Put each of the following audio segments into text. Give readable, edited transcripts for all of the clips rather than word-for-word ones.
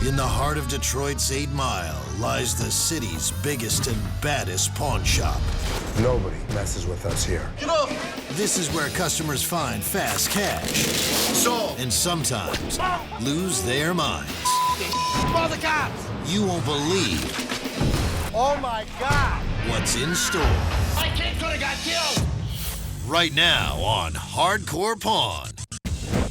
In the heart of Detroit's 8 Mile lies the city's biggest and baddest pawn shop. Nobody messes with us here. Get off! This is where customers find fast cash. Sold! And sometimes lose their minds. Call the cops! You won't believe Oh my God! what's in store. My kid could have got killed! Right now on Hardcore Pawn.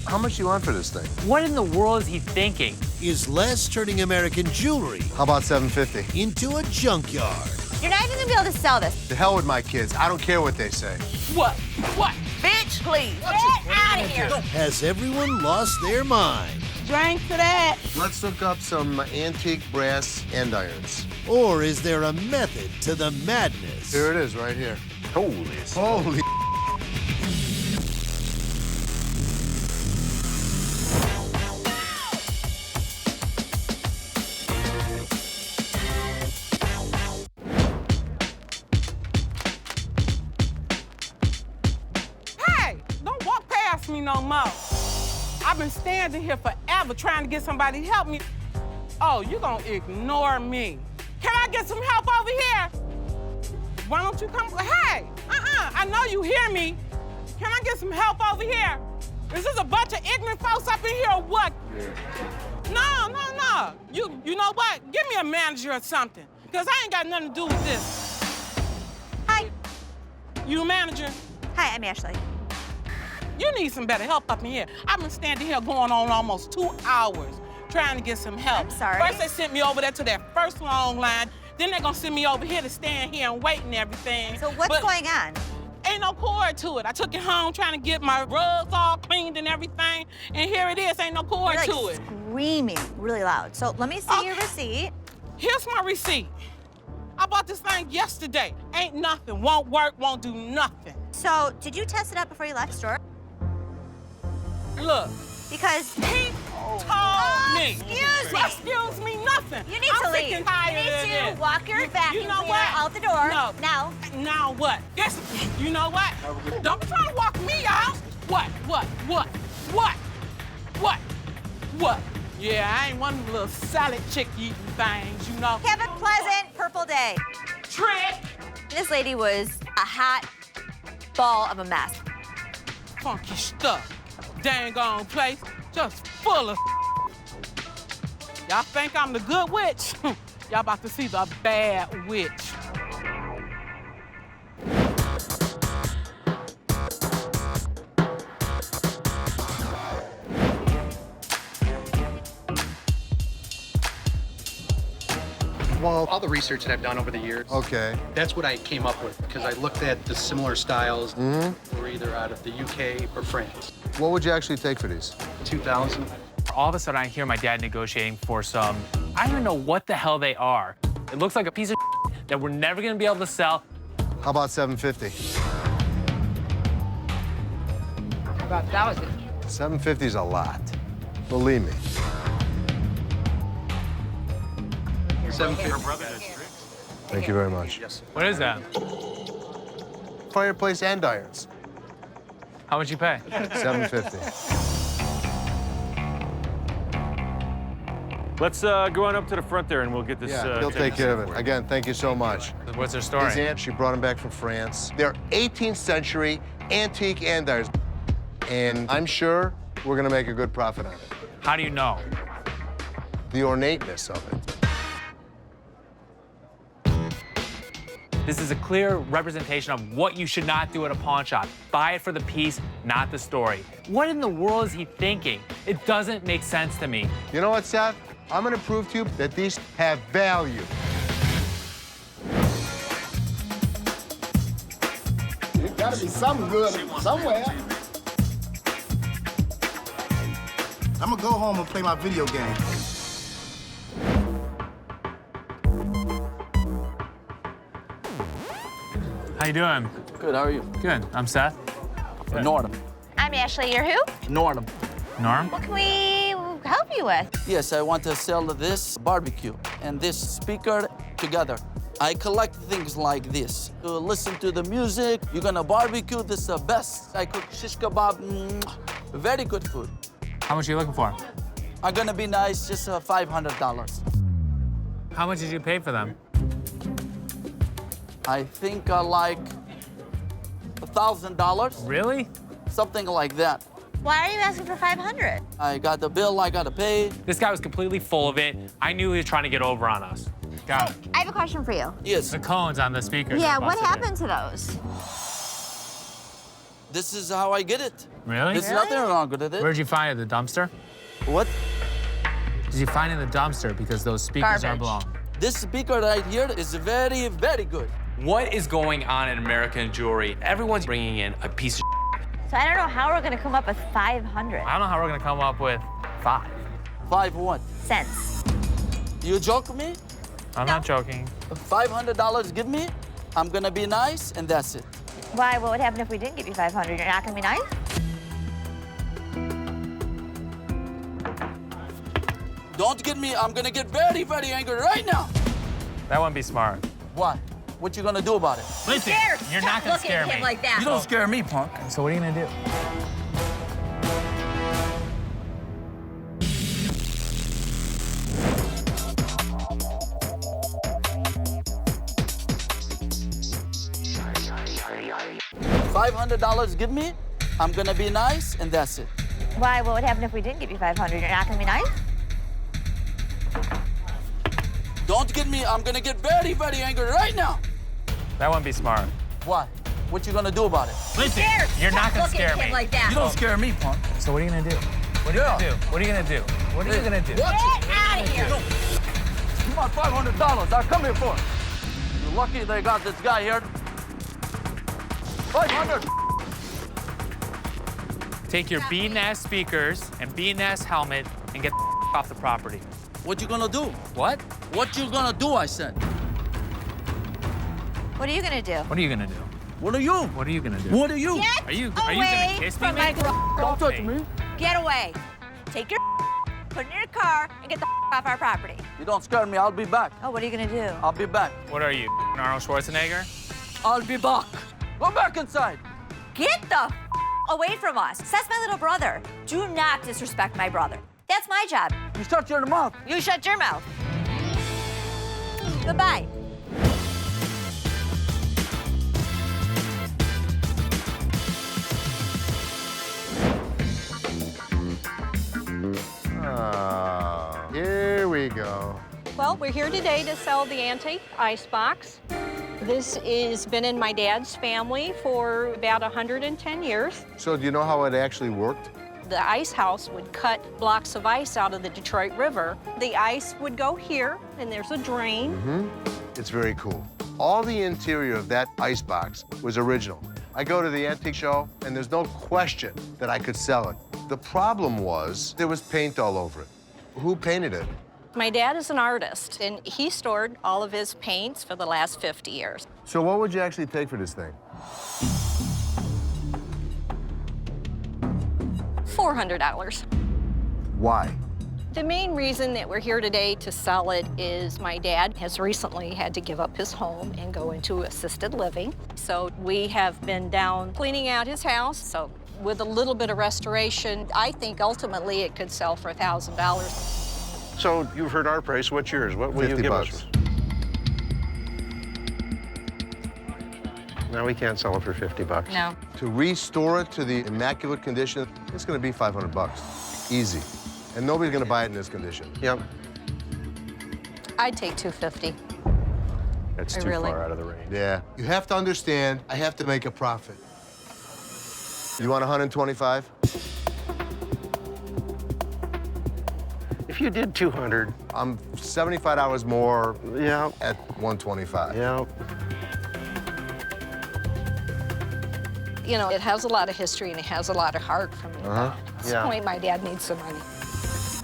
How much you want for this thing? What in the world is he thinking? Is Les turning American jewelry How about $750? into a junkyard? You're not even gonna be able to sell this. To hell with my kids. I don't care what they say. What? What? Bitch, please. Get out of here. Has everyone lost their mind? Drink to that. Let's look up some antique brass andirons. Or is there a method to the madness? Here it is, right here. Holy. Hey, don't walk past me no more. I've been standing here forever trying to get somebody to help me. Oh, you gonna ignore me. Can I get some help over here? Why don't you come? Hey, I know you hear me. Can I get some help over here? Is this a bunch of ignorant folks up in here or what? No. You know what? Give me a manager or something, because I ain't got nothing to do with this. Hi. You a manager? Hi, I'm Ashley. You need some better help up in here. I've been standing here going on almost 2 hours trying to get some help. I'm sorry. First they sent me over there to that first long line, then they're gonna send me over here to stand here and wait and everything. So what's But going on? ain't no cord to it. I took it home trying to get my rugs all cleaned and everything, and here it is, ain't no cord You're to like it. screaming really loud. So let me see your receipt. Here's my receipt. I bought this thing yesterday. Ain't nothing, won't work, won't do nothing. So did you test it out before you left the store? Look, Because he told me. Excuse me. Excuse me, nothing. You need I'm to sick leave. and tired You of need this. to walk your vacuum you know cleaner what? out the door. No. Now. Now what? Guess, you know what? Don't be trying to walk me out. What? Yeah, I ain't one of them little salad chick eating things, you know. Have a pleasant purple day. Trick. This lady was a hot ball of a mess. Funky stuff. Dang on place, just full of. Y'all think I'm the good witch? Y'all about to see the bad witch. Well, all the research that I've done over the years, Okay. that's what I came up with, because I looked at the similar styles were either out of the UK or France. What would you actually take for these? 2000. All of a sudden, I hear my dad negotiating for some, I don't even know what the hell they are. It looks like a piece of that we're never gonna be able to sell. How about $750? About 1,000. $750 is a lot. Believe me. 750. Thank you very much. Yes. What is that? Fireplace andirons. How much you pay? $750. Let's go on up to the front there and we'll get this. Yeah, he'll take care of it. Again, thank you so much. What's their story? His aunt, she brought him back from France. They're 18th century antique andirons. And I'm sure we're gonna make a good profit on it. How do you know? The ornateness of it. This is a clear representation of what you should not do at a pawn shop. Buy it for the piece, not the story. What in the world is he thinking? It doesn't make sense to me. You know what, Seth? I'm gonna prove to you that these have value. There's gotta be something good somewhere. I'm gonna go home and play my video game. How you doing? Good, how are you? Good. I'm Seth. Norm. I'm Ashley. You're who? Norm. Norm? What can we help you with? Yes, I want to sell this barbecue and this speaker together. I collect things like this. To listen to the music, you're gonna barbecue, this is the best. I cook shish kebab, very good food. How much are you looking for? I'm gonna be nice, just $500. How much did you pay for them? I think like $1,000. Really? Something like that. Why are you asking for 500? I got the bill I gotta pay. This guy was completely full of it. I knew he was trying to get over on us. Got it. I have a question for you. Yes. The cones on the speakers. Yeah, are what busted in. happened to those? This is how I get it. Really? There's nothing wrong with it. Where'd you find it? The dumpster? What? Did you find it in the dumpster because those speakers are Garbage. blown? This speaker right here is very, very good. What is going on in American jewelry? Everyone's bringing in a piece of So I don't know how we're gonna come up with 500 I don't know how we're gonna come up with 5. 5 what? cents. You joke me? I'm not joking. $500 give me, I'm gonna be nice, and that's it. Why? What would happen if we didn't give you 500? You're not gonna be nice? Don't get me, I'm gonna get very, very angry right now. That wouldn't be smart. Why? What you gonna do about it? Listen, you're not gonna scare me. Like that. You don't scare me, punk. So what are you gonna do? $500 give me, I'm gonna be nice, and that's it. Why? What would happen if we didn't give you 500? You're not gonna be nice? Don't get me, I'm gonna get very, very angry right now. That wouldn't be smart. Why? What you gonna do about it? Listen, you're not gonna scare me. Like that. You don't scare me, punk. So what are you gonna do? What are you gonna do? What are you gonna do? What are you gonna do? Get out of here. You want $500? I'll come here for it. You're lucky they got this guy here. 500. Take your B&S speakers and B&S helmet and get the off the property. What you gonna do? What? What you gonna do, I said. What are you gonna do? What are you gonna do? What are you? What are you gonna do? What are you? Get Are you away gonna kiss me? from my Don't touch me. Get away. Take your put it in your car, and get the off our property. You don't scare me, I'll be back. Oh, what are you gonna do? I'll be back. What are you, Arnold Schwarzenegger? I'll be back. Go back inside. Get the away from us. That's my little brother. Do not disrespect my brother. That's my job. You shut your mouth. You shut your mouth. Goodbye. Here we go. Well, we're here today to sell the antique icebox. This has been in my dad's family for about 110 years. So do you know how it actually worked? The ice house would cut blocks of ice out of the Detroit River. The ice would go here, and there's a drain. It's very cool. All the interior of that icebox was original. I go to the antique show, and there's no question that I could sell it. The problem was there was paint all over it. Who painted it? My dad is an artist, and he stored all of his paints for the last 50 years. So what would you actually take for this thing? $400. Why? The main reason that we're here today to sell it is my dad has recently had to give up his home and go into assisted living. So we have been down cleaning out his house. So with a little bit of restoration, I think ultimately it could sell for $1,000. So you've heard our price. What's yours? What will you give us? No, we can't sell it for 50 bucks. No. To restore it to the immaculate condition, it's gonna be 500 bucks. Easy. And nobody's gonna buy it in this condition. Yep. I'd take $250. That's I too really- far out of the range. Yeah. You have to understand, I have to make a profit. You want 125? If you did 200. I'm $75 more Yeah. at 125. Yeah. You know, it has a lot of history and it has a lot of heart from me. At this Yeah. point, my dad needs some money.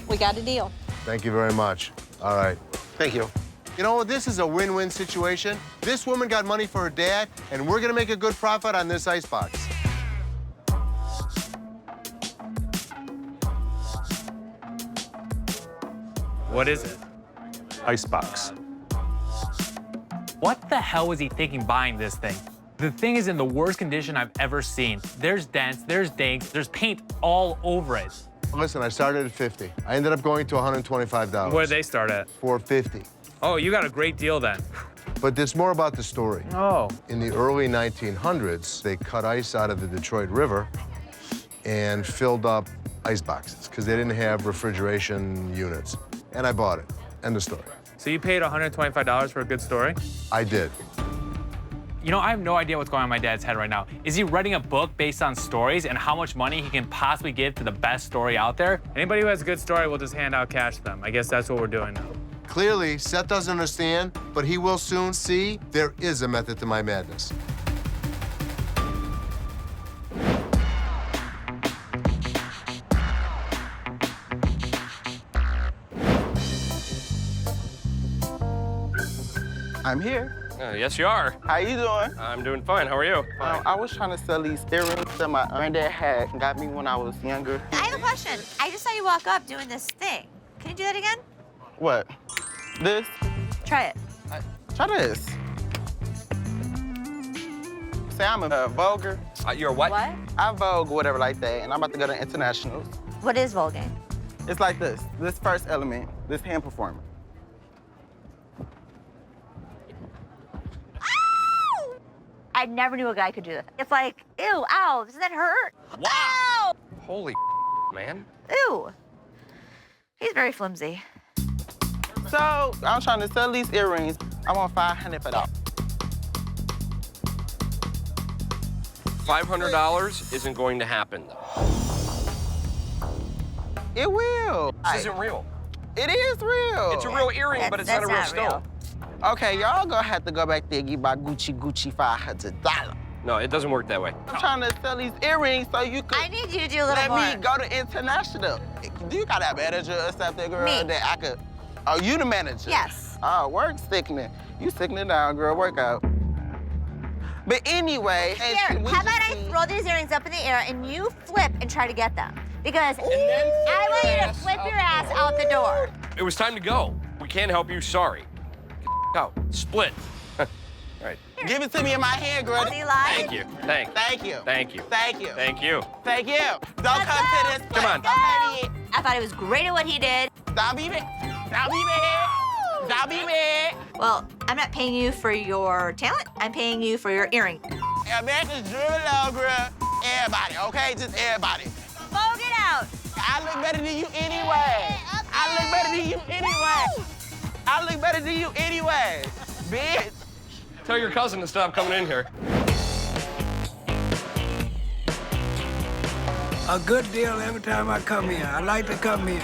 We got a deal. Thank you very much. All right. Thank you. You know, this is a win-win situation. This woman got money for her dad, and we're gonna make a good profit on this icebox. What is it? Icebox. What the hell was he thinking buying this thing? The thing is in the worst condition I've ever seen. There's dents, there's dinks, there's paint all over it. Listen, I started at 50. I ended up going to $125. Where did they start at? $450. Oh, you got a great deal then. But there's more about the story. Oh. In the early 1900s, they cut ice out of the Detroit River and filled up ice boxes because they didn't have refrigeration units. And I bought it. End of story. So you paid $125 for a good story? I did. You know, I have no idea what's going on in my dad's head right now. Is he writing a book based on stories and how much money he can possibly give to the best story out there? Anybody who has a good story will just hand out cash to them. I guess that's what we're doing now. Clearly, Seth doesn't understand, but he will soon see there is a method to my madness. I'm here. Yes, you are. How you doing? I'm doing fine. How are you? I was trying to sell these earrings that my granddad had got me when I was younger. I have a question. I just saw you walk up doing this thing. Can you do that again? What? This? Try it. Try this. Say I'm a vulgar. You're a what? What? I vogue, whatever like that, and I'm about to go to internationals. What is voguing? It's like this. This first element, this hand performance. I never knew a guy could do that. It's like, ew, ow, doesn't that hurt? Wow. Ow! Holy man. Ew. He's very flimsy. So I'm trying to sell these earrings. I want $500 for that. $500 isn't going to happen, though. It will. This isn't real. It is real. It's a real earring, but it's not a real stone. Okay, y'all gonna have to go back there and give my Gucci $500. No, it doesn't work that way. I'm trying to sell these earrings so you can. I need you to do a little let more. me go to international. Do you got a manager or something, girl? Me. That I could. Oh, you the manager? Yes. Oh, work sickening. You sickening down, girl. Work out. But anyway, Here, how about I throw these earrings up in the air and you flip and try to get them? Because I want you to flip your ass out the door. It was time to go. We can't help you. Sorry. Out. Split. All right. Give it to me in my hand, girl. See, lied? Thank you. Thank you. Thank you. Thank you. Thank you. Thank you. Thank you. Don't come to this place. Come on. Okay, I thought he was great at what he did. don't be mad. Don't be mad. Don't be mad. Well, I'm not paying you for your talent. I'm paying you for your earring. America's driven along, girl. Everybody, okay? Just everybody. Vogue it out. I look better than you anyway. I look better than you anyway. I look better than you anyway, bitch. Tell your cousin to stop coming in here. A good deal every time I come here. I like to come here.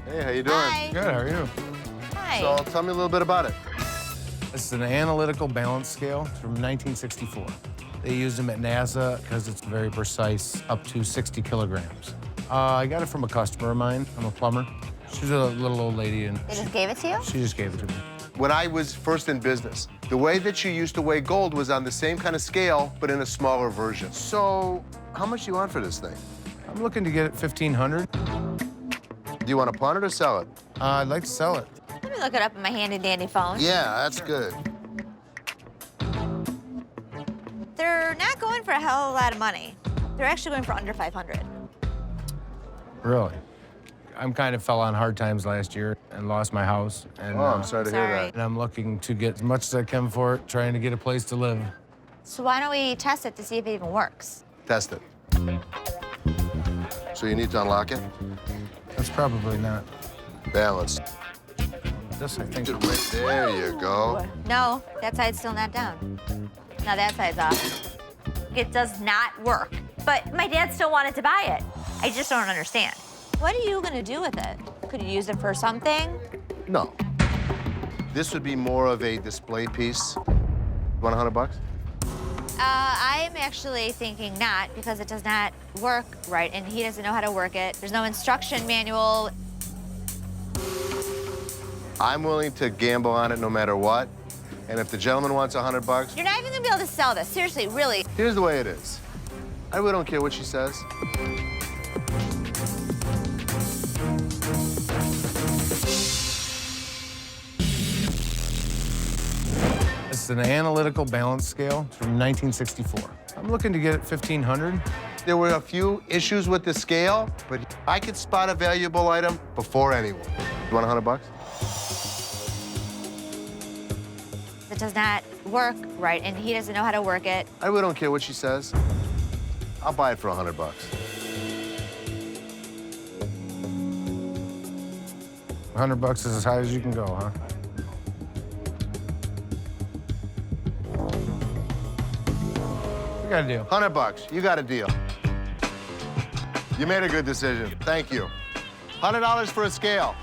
Hey, how you doing? Hi. Good, how are you? Hi. So tell me a little bit about it. This is an analytical balance scale from 1964. They used them at NASA because it's very precise, up to 60 kilograms. I got it from a customer of mine. I'm a plumber. She's a little old lady, and They just gave it to you? she just gave it to me. When I was first in business, the way that you used to weigh gold was on the same kind of scale, but in a smaller version. So how much do you want for this thing? I'm looking to get it $1,500. Do you want to pawn it or sell it? I'd like to sell it. Let me look it up on my handy-dandy phone. Yeah, that's good. They're not going for a hell of a lot of money. They're actually going for under 500. Really? I'm kind of fell on hard times last year and lost my house. And, Oh, I'm sorry to hear that. And I'm looking to get as much as I can for it, trying to get a place to live. So why don't we test it to see if it even works? Test it. So you need to unlock it? That's probably not. Balance. This, I think. There you go. No, that side's still not down. Now that side's off. It does not work. But my dad still wanted to buy it. I just don't understand. What are you gonna do with it? Could you use it for something? No. This would be more of a display piece. Want $100? I'm actually thinking not, because it does not work right, and he doesn't know how to work it. There's no instruction manual. I'm willing to gamble on it no matter what. And if the gentleman wants $100, You're not even gonna be able to sell this. Seriously, really. here's the way it is. I really don't care what she says. This It's an analytical balance scale from 1964. I'm looking to get it 1,500. There were a few issues with the scale, but I could spot a valuable item before anyone. You want $100? It does not work right, and he doesn't know how to work it. I really don't care what she says. I'll buy it for $100. $100 is as high as you can go, huh? We got a deal. $100. You got a deal. You made a good decision. Thank you. $100 for a scale.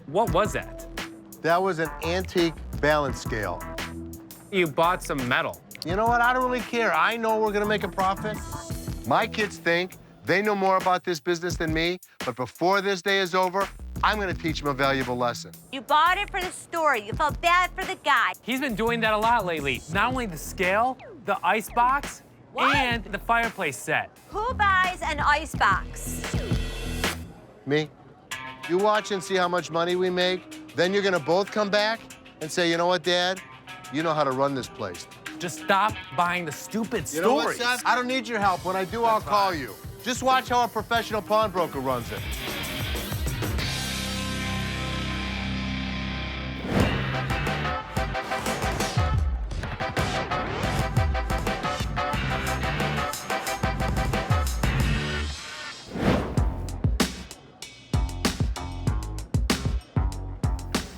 What was that? That was an antique balance scale. You bought some metal. You know what? I don't really care. I know we're gonna make a profit. My kids think they know more about this business than me, but before this day is over, I'm gonna teach them a valuable lesson. You bought it for the story. You felt bad for the guy. He's been doing that a lot lately. Not only the scale, the icebox, and the fireplace set. Who buys an icebox? Me? You watch and see how much money we make, then you're gonna both come back and say, you know what, Dad? You know how to run this place. Just stop buying the stupid You know what, stories. Seth? I don't need your help. When I do, I'll call you. Just watch how a professional pawnbroker runs it.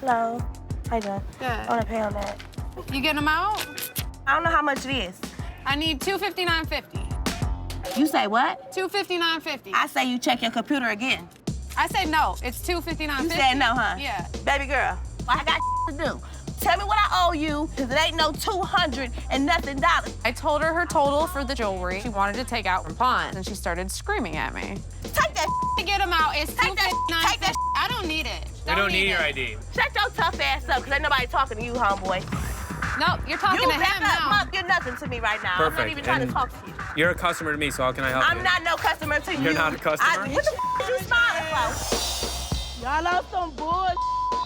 Hello. How you doing? Good. I want to pay on that. You getting them out? I don't know how much it is. I need $259.50. You say what? $259.50. I say you check your computer again. I say no. It's $259.50. You said no, huh? Yeah. Baby girl, I got to do. Tell me what I owe you, because it ain't no $200 and nothing dollars. I told her total for the jewelry she wanted to take out from pawn, and she started screaming at me. Take that To get them out, it's Take that $259.50. I don't need it. We don't need your ID. Shut your tough ass up, because ain't nobody talking to you, homeboy. No, you're talking You to him back up, now. Mom, you're nothing to me right now. Perfect. I'm not even trying to And talk to you. You're a customer to me, so how can I help you? I'm not no customer to you. You're not a customer? What the is you smiling for? Y'all love some bullshit.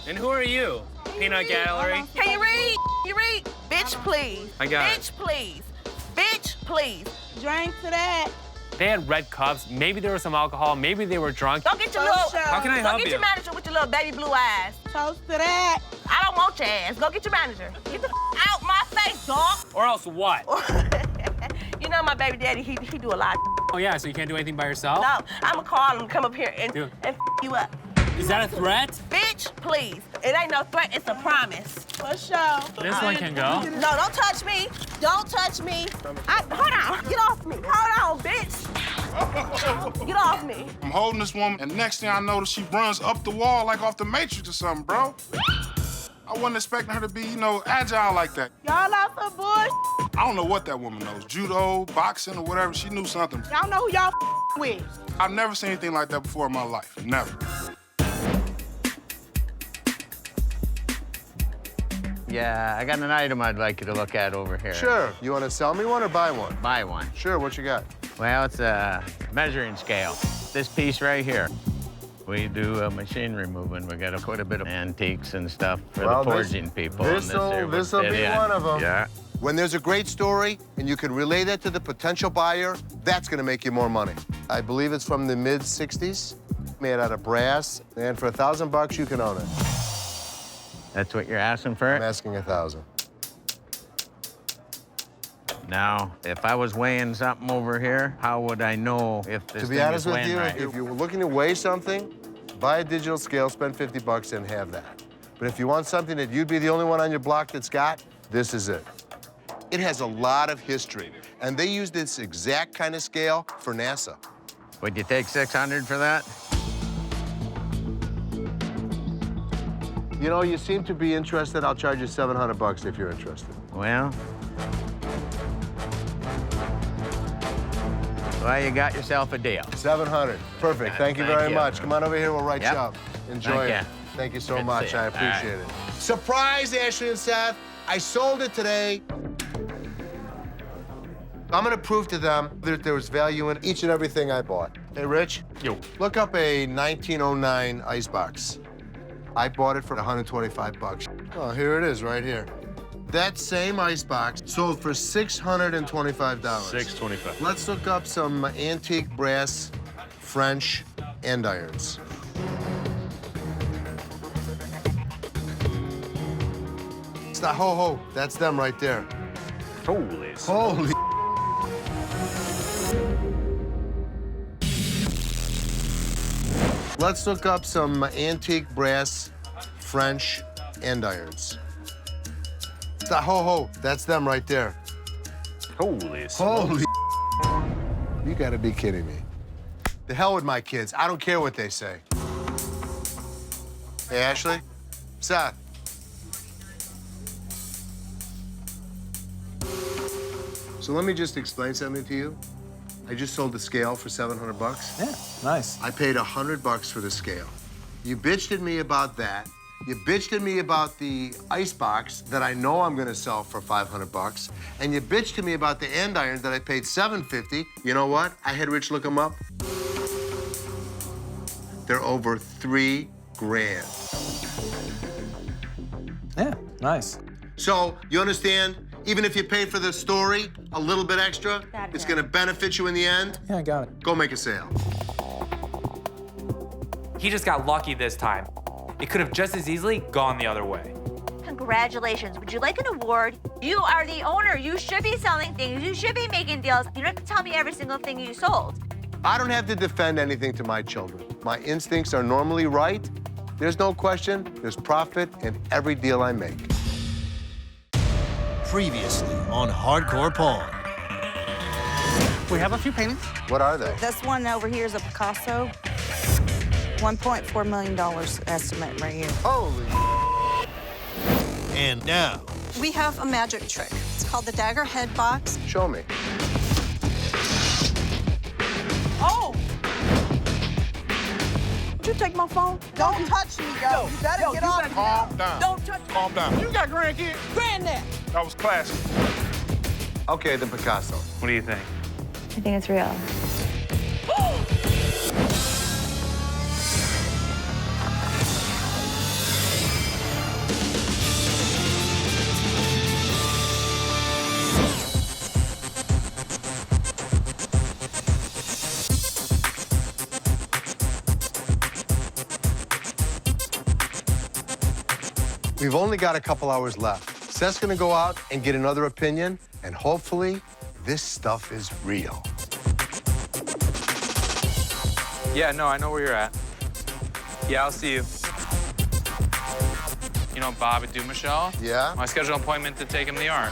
And who are you? Peanut Gallery? Can you read? You read? Bitch, please. I got it. Bitch, please. Bitch, please. Drink to that. They had red cups. Maybe there was some alcohol. Maybe they were drunk. Go get your little. How can I help Go get you? your manager with your little baby blue eyes. Toast to that. I don't want your ass. Go get your manager. Get the out my face, dog. Or else what? You know my baby daddy, he do a lot. Oh, yeah, so you can't do anything by yourself? No, I'ma call him, come up here and you up. Is that a threat? Bitch, please. It ain't no threat, it's a promise. For sure. This one can go? No, don't touch me. Don't touch me. Hold on. Get off me. Hold on, bitch. Get off me. I'm holding this woman, and next thing I notice, she runs up the wall like off the Matrix or something, bro. I wasn't expecting her to be, you know, agile like that. Y'all off some bullshit. I don't know what that woman knows. Judo, boxing, or whatever. She knew something. Y'all know who y'all with. I've never seen anything like that before in my life. Never. Yeah, I got an item I'd like you to look at over here. Sure. You want to sell me one or buy one? Buy one. Sure, what you got? Well, it's a measuring scale. This piece right here. We do machine removing. We got quite a bit of antiques and stuff for the forging people. This'll be one of them. Yeah. When there's a great story and you can relay that to the potential buyer, that's gonna make you more money. I believe it's from the mid-60s, made out of brass, and for $1,000 you can own it. That's what you're asking for it? I'm asking 1,000. Now, if I was weighing something over here, how would I know if this To be thing honest is with weighing you, right? if you're looking to weigh something, buy a digital scale, spend $50 and have that. But if you want something that you'd be the only one on your block that's got, this is it. It has a lot of history, and they use this exact kind of scale for NASA. Would you take $600 for that? You know, you seem to be interested. I'll charge you $700 if you're interested. Well, you got yourself a deal. 700. Perfect. Thank you very much. Come on over here. We'll write you up. Enjoy Thank it. Thank you so Good to much. see you. I appreciate it. Surprise, Ashley and Seth. I sold it today. I'm gonna prove to them that there was value in each and everything I bought. Hey, Rich. Yo. Look up a 1909 icebox. I bought it for 125 bucks. Oh, here it is right here. That same icebox sold for $625. $625. Let's look up some antique brass French andirons. It's not ho-ho. That's them right there. Holy. Holy. Let's look up some antique brass French andirons. It's not ho-ho. That's them right there. Holy. Holy. You gotta be kidding me. The hell with my kids. I don't care what they say. Hey, Ashley? Seth? So let me just explain something to you. I just sold the scale for 700 bucks. Yeah, nice. I paid 100 bucks for the scale. You bitched at me about that. You bitched at me about the icebox that I know I'm gonna sell for 500 bucks. And you bitched to me about the andirons that I paid $750. You know what? I had Rich look them up. They're over $3 grand. Yeah, nice. So, you understand? Even if you pay for the story a little bit extra, it's gonna benefit you in the end. Yeah, I got it. Go make a sale. He just got lucky this time. It could have just as easily gone the other way. Congratulations. Would you like an award? You are the owner. You should be selling things. You should be making deals. You don't have to tell me every single thing you sold. I don't have to defend anything to my children. My instincts are normally right. There's no question. There's profit in every deal I make. Previously on Hardcore Pawn. We have a few paintings. What are they? This one over here is a Picasso. $1.4 million estimate right here. Holy. And now, We have a magic trick. It's called the dagger head box. Show me. Oh! Did you take my phone? Don't touch me, yo. You better get off. Calm down. Don't touch me. Calm down. You got grandkids? Granddad. That was classic. Okay, the Picasso. What do you think? I think it's real. We've only got a couple hours left. Seth's gonna go out and get another opinion, and hopefully, this stuff is real. Yeah, no, I know where you're at. Yeah, I'll see you. You know Bob at Dumichel? Yeah? I scheduled an appointment to take him the art.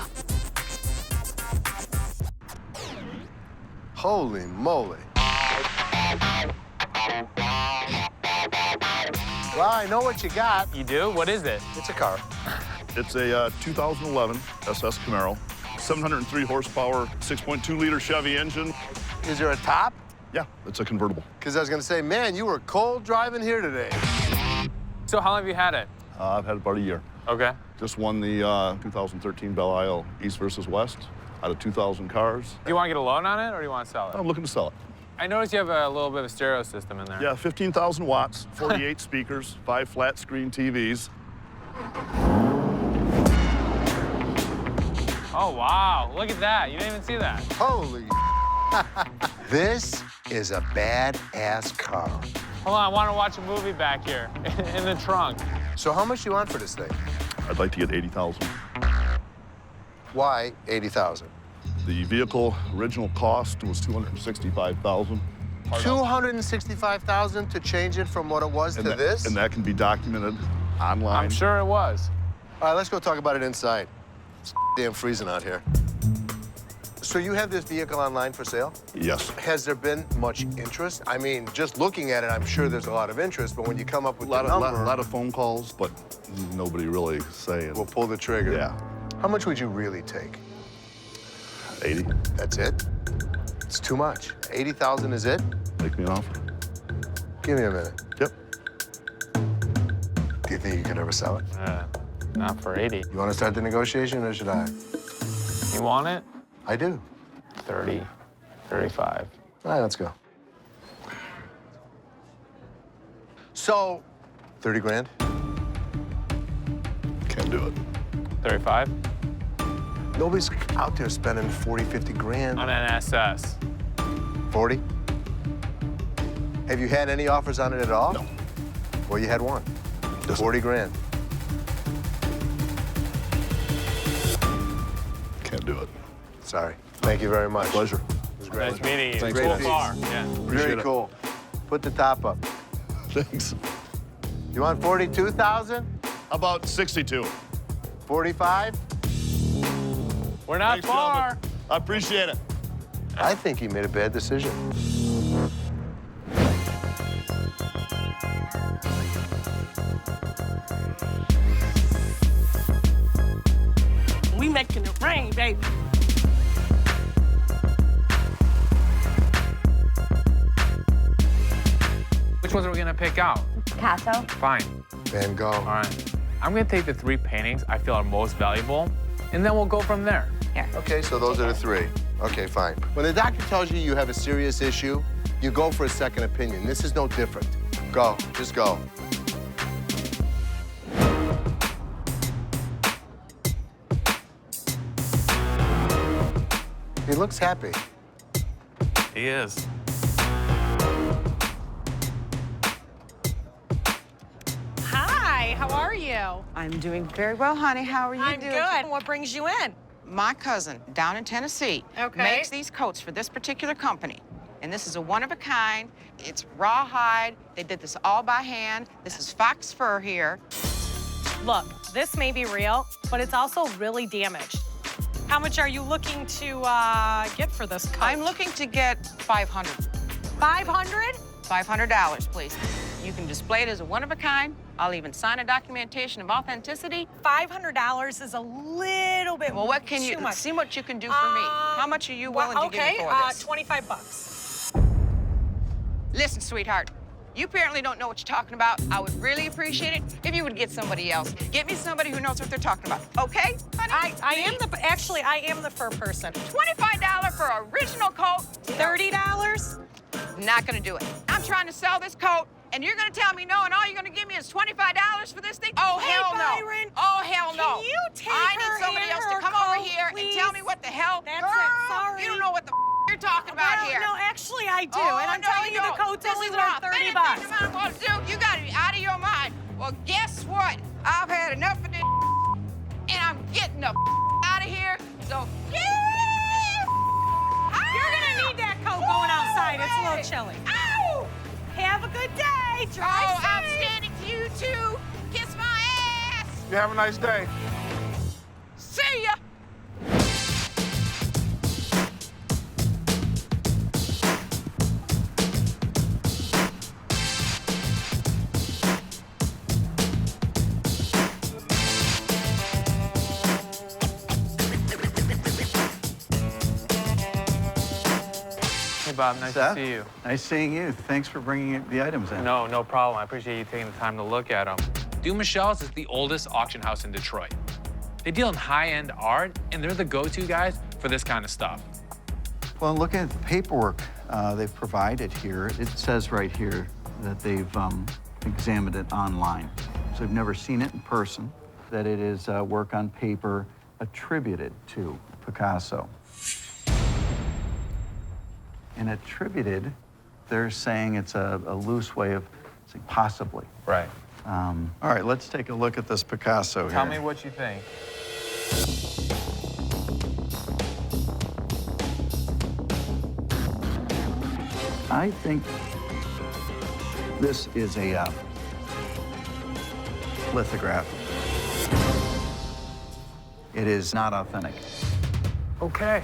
Holy moly. Well, I know what you got. You do? What is it? It's a car. It's a 2011 SS Camaro, 703 horsepower, 6.2-liter Chevy engine. Is there a top? Yeah, it's a convertible. Because I was gonna say, man, you were cold driving here today. So how long have you had it? I've had it about a year. Okay. Just won the 2013 Belle Isle East versus West out of 2,000 cars. Do you want to get a loan on it or do you want to sell it? I'm looking to sell it. I noticed you have a little bit of a stereo system in there. Yeah, 15,000 watts, 48 speakers, 5 flat screen TVs. Oh, wow. Look at that. You didn't even see that. Holy. This is a badass car. Hold on, I want to watch a movie back here in the trunk. So how much do you want for this thing? I'd like to get 80,000. Why 80,000? The vehicle original cost was 265,000. 265,000 to change it from what it was to this? And that can be documented online. I'm sure it was. All right, let's go talk about it inside. It's damn freezing out here. So you have this vehicle online for sale? Yes. Has there been much interest? I mean, just looking at it, I'm sure there's a lot of interest, but when you come up with a lot of phone calls, but nobody really saying. We'll pull the trigger. Yeah. How much would you really take? 80. That's it? It's too much. 80,000 is it? Make me an offer. Give me a minute. Yep. Do you think you could ever sell it? Not for 80. You want to start the negotiation, or should I? You want it? I do. 30, 35. All right, let's go. So, 30 grand? do it. 35? Nobody's out there spending 40, 50 grand. On an SS. 40? Have you had any offers on it at all? No. Well, you had one. 40 grand. Can't do it. Sorry. Thank you very much. Pleasure. It was great. Nice meeting you. Thanks, Cool man. car. Yeah. Very cool. Put the top up. Thanks. You want 42,000? About 62. 45? We're not Thanks, far. gentlemen. I appreciate it. I think he made a bad decision. We making it rain, baby. Which ones are we gonna pick out? Picasso. Fine. Van Gogh. All right. I'm gonna take the 3 paintings I feel are most valuable, and then we'll go from there. Here. Okay, so those are the 3. Okay, fine. When the doctor tells you you have a serious issue, you go for a second opinion. This is no different. Go. Just go. He looks happy. He is. Hi, how are you? I'm doing very well, honey. How are you I'm doing? good. What brings you in? My cousin down in Tennessee makes these coats for this particular company. And this is a one-of-a-kind. It's rawhide. They did this all by hand. This is fox fur here. Look, this may be real, but it's also really damaged. How much are you looking to get for this coat? I'm looking to get $500. $500? $500, please. You can display it as a one-of-a-kind. I'll even sign a documentation of authenticity. $500 is a little bit Well, what can you, too much. see what you can do for me. How much are you willing to give me for this? Okay, $25. Listen, sweetheart, you apparently don't know what you're talking about. I would really appreciate it if you would get somebody else. Get me somebody who knows what they're talking about, okay, honey? I am the fur person. $25 for an original coat. $30? Not gonna do it. I'm trying to sell this coat, and you're gonna tell me no, and all you're gonna give me is $25 for this thing? Oh, Hey, hell no. Byron, Oh, hell no. can you take I her need somebody and else to her come over coat, here and please? tell me what the hell. That's Girl, it, sorry. You don't know what the you're talking about Well, here. no, actually I do, Oh, and I'm no, telling you the don't. coat's This only is worth what $30. I'm gonna do. You gotta be out of your mind. Well, guess what? I've had enough of this, and I'm getting the out of here. So, yeah. You're gonna need that coat going outside. It's a little chilly. Ow! Have a good day. Drive Oh, safe. outstanding to you too. Kiss my ass. You have a nice day. See ya. Hey, Bob, nice Seth? to see you. Nice seeing you. Thanks for bringing the items in. No, no problem. I appreciate you taking the time to look at them. Du Michel's is the oldest auction house in Detroit. They deal in high-end art, and they're the go-to guys for this kind of stuff. Well, looking at the paperwork they've provided here, it says right here that they've examined it online. So they've never seen it in person, that it is work on paper attributed to Picasso. And attributed, they're saying it's a loose way of saying possibly. Right. All right, let's take a look at this Picasso Tell here. me what you think. I think this is a lithograph. It is not authentic. Okay.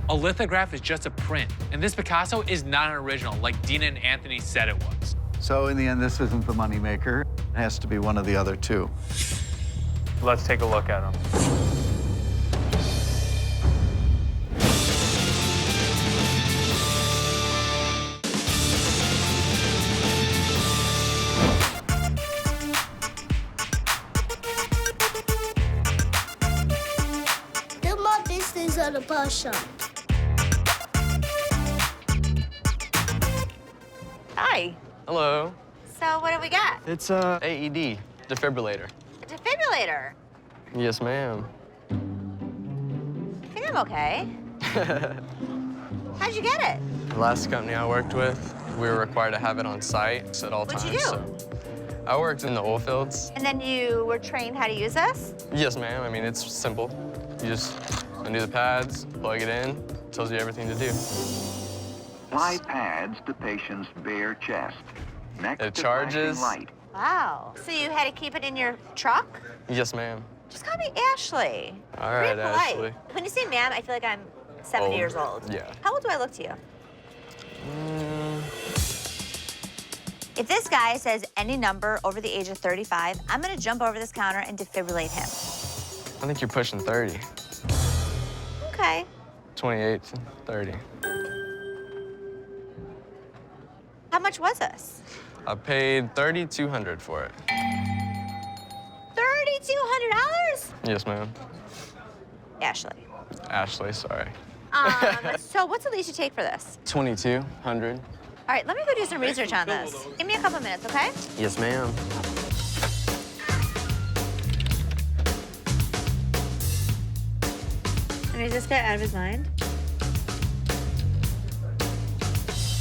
A lithograph is just a print, and this Picasso is not an original, like Dina and Anthony said it was. So in the end, this isn't the moneymaker. It has to be one of the other two. Let's take a look at them. Do my business at the pawn shop. Hi. Hello. So what do we got? It's a AED, defibrillator. A defibrillator? defibrillator. Yes, ma'am. I think I'm okay. How'd you get it? The last company I worked with, we were required to have it on site at all times. What'd you do? So I worked in the oil fields. And then you were trained how to use this? Yes, ma'am. I mean, it's simple. You just undo the pads, plug it in, tells you everything to do. Apply pads to patient's bare chest. Next It to charges. flashing light. Wow. So you had to keep it in your truck? Yes, ma'am. Just call me Ashley. All right, Very polite. Ashley. When you say ma'am, I feel like I'm 70 Old. years old. Yeah. How old do I look to you? If this guy says any number over the age of 35, I'm gonna jump over this counter and defibrillate him. I think you're pushing 30. Okay. 28 to 30. How much was this? I paid $3,200 for it. $3,200? Yes, ma'am. Ashley. Ashley, sorry. So what's the least you take for this? 2,200. All right, let me go do some research on this. Give me a couple minutes, okay? Yes, ma'am. And is this guy out of his mind?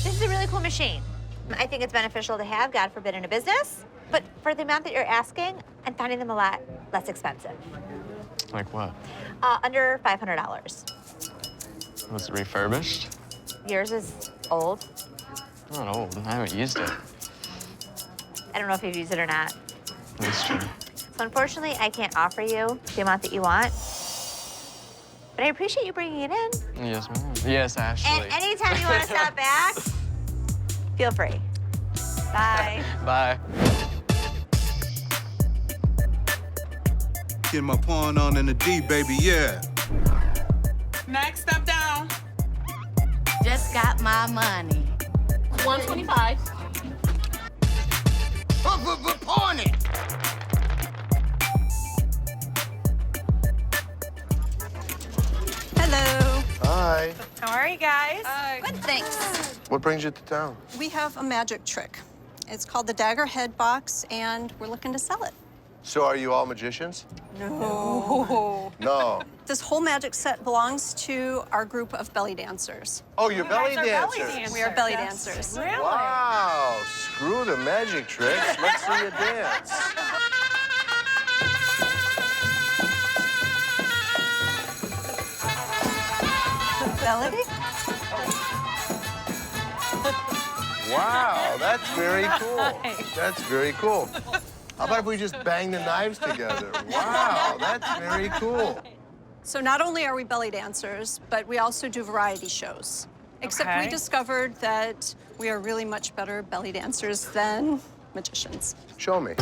This is a really cool machine. I think it's beneficial to have, God forbid, in a business. But for the amount that you're asking, I'm finding them a lot less expensive. Like what? Under $500. Was it refurbished? Yours is old. Not old. I haven't used it. I don't know if you've used it or not. That's true. So unfortunately, I can't offer you the amount that you want. But I appreciate you bringing it in. Yes, ma'am. Yes, Ashley. And anytime you want to stop back, feel free. Bye. Bye. Get my pawn on in the D, baby, yeah. Next, step down. Just got my money. 125. Pawn it. Hello. Hi. How are you guys? Good, thanks. What brings you to town? We have a magic trick. It's called the Dagger Head Box, and we're looking to sell it. So are you all magicians? No. No. This whole magic set belongs to our group of belly dancers. Oh, you're belly dancers. We are belly dancers. Really? Wow. Screw the magic tricks. Let's see you dance. Melody? Wow, that's very cool. That's very cool. How about if we just bang the knives together? Wow, that's very cool. So not only are we belly dancers, but we also do variety shows. Except we discovered that we are really much better belly dancers than magicians. Show me.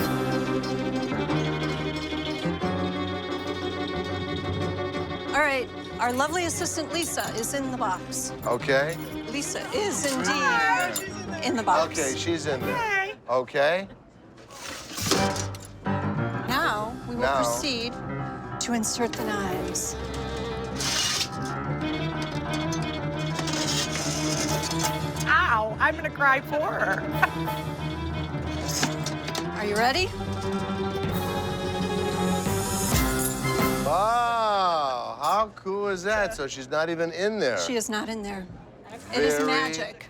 All right, our lovely assistant Lisa is in the box. Okay. Lisa is indeed in the box. Okay, she's in there. Okay. Now we will proceed to insert the knives. Ow, I'm gonna cry for her. Are you ready? Wow, how cool is that? So she's not even in there. She is not in there. It is Very- magic.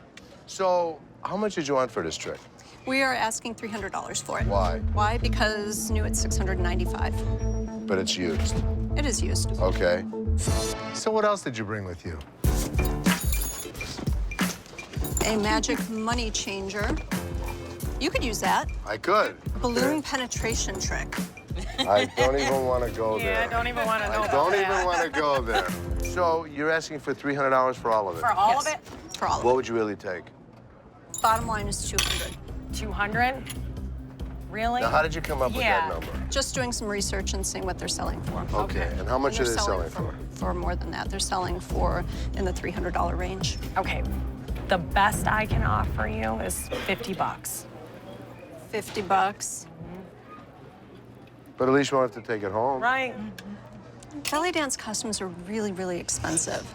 So how much did you want for this trick? We are asking $300 for it. Why? Why? Because new at $695. But it's used. It is used. Okay. So what else did you bring with you? A magic money changer. You could use that. I could. Balloon penetration trick. I don't even want to go there. Yeah, I don't even want to know I about don't that. even want to go there. So you're asking for $300 for all of it? For all of Yes, it? For all of What would you really take? it. Bottom line is 200. 200? Really? Now, how did you come up with that number? Just doing some research and seeing what they're selling for. Okay, and how much are they selling for? For more than that. They're selling for in the $300 range. Okay, the best I can offer you is 50 bucks. 50 bucks. But at least you won't have to take it home. Right. Belly dance costumes are really, really expensive.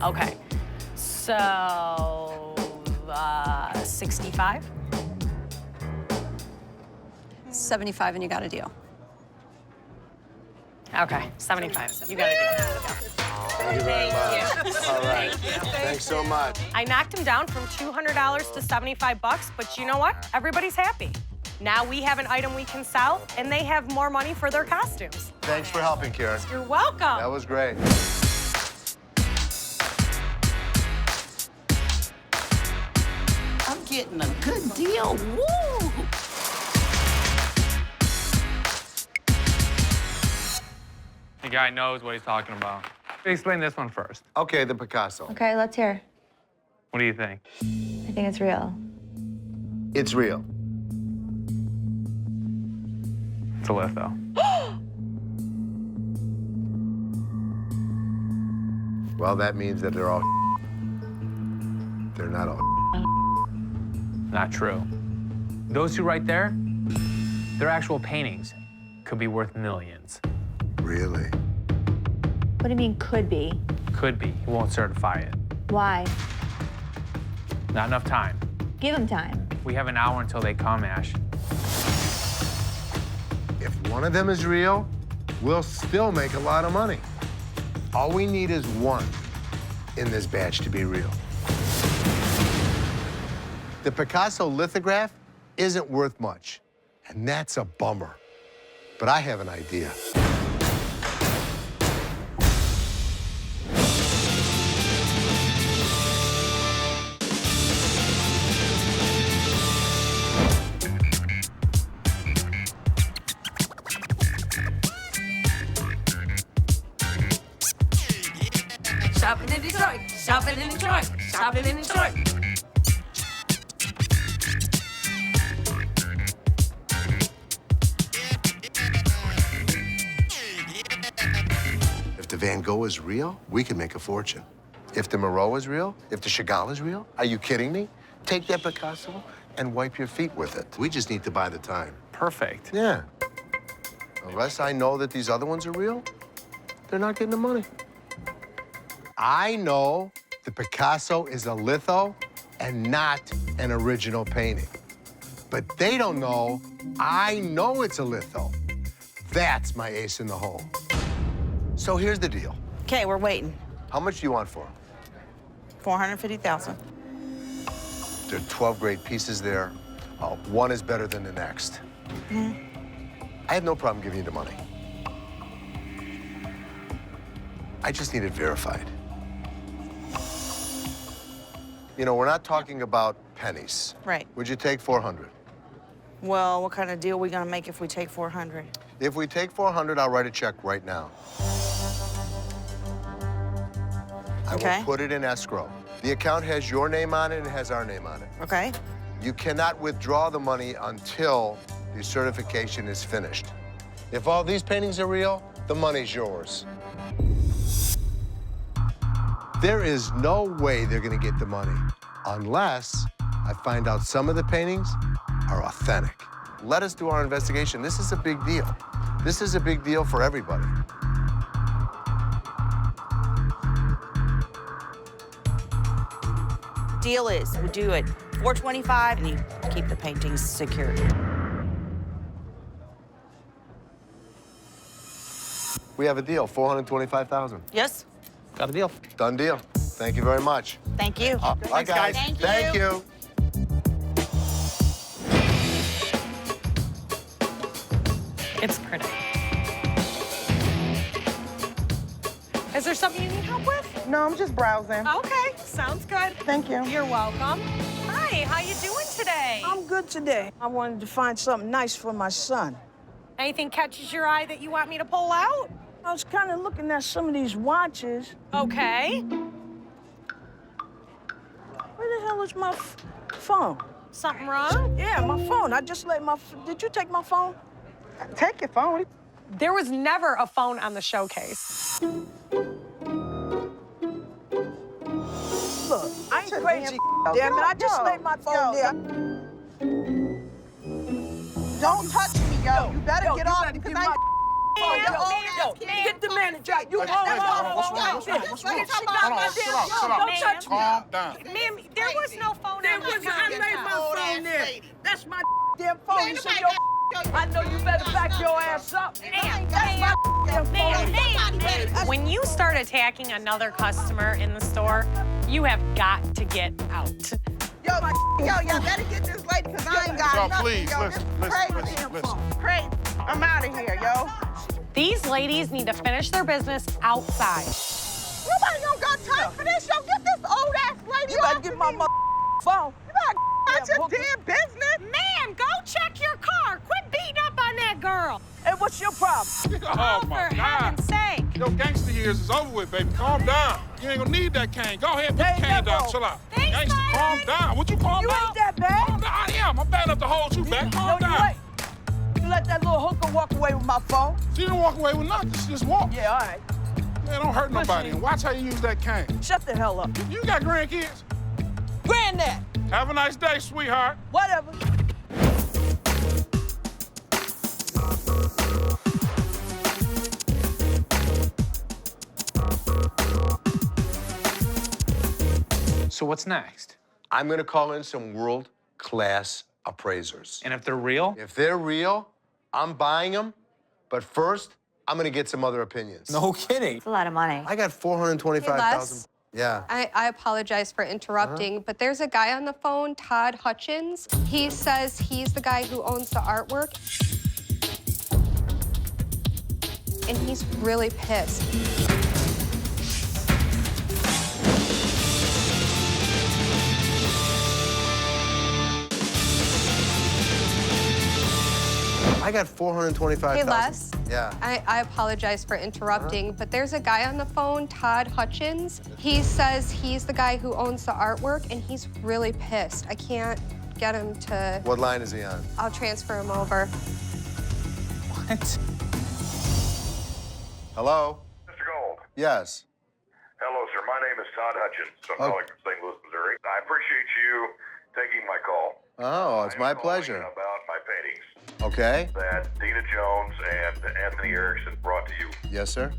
Okay, so 65? 75 and you got a deal. Okay, 75. You got a deal. Thank you very much. All right. Thanks so much. I knocked him down from $200 to 75 bucks, but you know what? Everybody's happy. Now we have an item we can sell, and they have more money for their costumes. Thanks for helping, Karen. You're welcome. That was great. I'm getting a good deal. Woo! The guy knows what he's talking about. Explain this one first. Okay, the Picasso. Okay, let's hear. What do you think? I think it's real. It's real. It's a litho. Well, that means that they're all They're not all Not true. Those two right there, they're actual paintings. Could be worth millions. Really? What do you mean, could be? Could be. He won't certify it. Why? Not enough time. Give him time. We have an hour until they come, Ash. If one of them is real, we'll still make a lot of money. All we need is one in this batch to be real. The Picasso lithograph isn't worth much, and that's a bummer. But I have an idea. Shopping in Detroit, shopping in Detroit, shopping in Detroit. If the Van Gogh is real, we can make a fortune. If the Moreau is real, if the Chagall is real, are you kidding me? Take that Picasso and wipe your feet with it. We just need to buy the time. Perfect. Yeah. Unless I know that these other ones are real, they're not getting the money. I know the Picasso is a litho and not an original painting. But they don't know I know it's a litho. That's my ace in the hole. So here's the deal. Okay, we're waiting. How much do you want for them? 450,000. There are 12 great pieces there. One is better than the next. Mm-hmm. I have no problem giving you the money. I just need it verified. You know, we're not talking about pennies. Right. Would you take 400? Well, what kind of deal are we gonna make if we take 400? If we take 400, I'll write a check right now. I will put it in escrow. The account has your name on it and it has our name on it. Okay. You cannot withdraw the money until the certification is finished. If all these paintings are real, the money's yours. There is no way they're gonna get the money unless I find out some of the paintings are authentic. Let us do our investigation. This is a big deal. This is a big deal for everybody. Deal is, we do it 425 and you keep the paintings secured. We have a deal, 425,000. Yes? Got a deal. Done deal. Thank you very much. Thank you. All right, guys. Thank you. It's pretty. Is there something you need help with? No, I'm just browsing. Okay, sounds good. Thank you. You're welcome. Hi, how you doing today? I'm good today. I wanted to find something nice for my son. Anything catches your eye that you want me to pull out? I was kind of looking at some of these watches. Okay. Where the hell is my phone? Something wrong? Yeah, my phone. I just let my... Did you take my phone? Take your phone. There was never a phone on the showcase. Look, I ain't crazy, damn it. I just laid my phone there. Don't touch me, yo. You better get off because I... Get the manager. You What's wrong? Don't touch me. Calm down. Ma'am, there was no phone There on the was, I counter. laid my phone there. That's my damn phone. So your I know you better back your ass up. When you start attacking another customer in the store, you have got to get out. Yo, better get this lady, because I ain't got Yo, nothing. please, Yo, listen, this listen. crazy. I'm out of here, yo. These ladies need to finish their business outside. Nobody don't got time for this. Yo, get this old ass lady. You better get my phone. You better out your damn business. Man, go check your car. Quit beating up on that girl. Hey, what's your problem? Oh, my For God. heaven's sake. Your gangster years is over with, baby. Calm down. You ain't gonna need that cane. Go ahead, put the cane down. Chill out. Thanks, Gangster, calm down. Would you calm down? You ain't that bad. Calm down. I am. I'm bad enough to hold you back. Calm No, you down. ain't. You let that little hooker walk away with my phone. She didn't walk away with nothing. She just walked. Yeah, all right. Man, don't hurt nobody. And watch how you use that cane. Shut the hell up. You got grandkids? Granddad. Have a nice day, sweetheart. Whatever. So what's next? I'm gonna call in some world-class appraisers. And if they're real? If they're real, I'm buying them. But first, I'm gonna get some other opinions. No kidding. It's a lot of money. I got 425,000. Yeah. I apologize for interrupting, but there's a guy on the phone, Todd Hutchins. He says he's the guy who owns the artwork. And he's really pissed. I got 425,000. Hey, Les. Yeah. I apologize for interrupting, but there's a guy on the phone, Todd Hutchins. He says he's the guy who owns the artwork, and he's really pissed. I can't get him to... What line is he on? I'll transfer him over. What? Hello? Mr. Gold. Yes. Hello, sir. My name is Todd Hutchins. I'm calling from St. Louis, Missouri. I appreciate you taking my call. Oh, it's my pleasure. About my paintings Okay. that Dina Jones and Anthony Erickson brought to you. Yes, sir.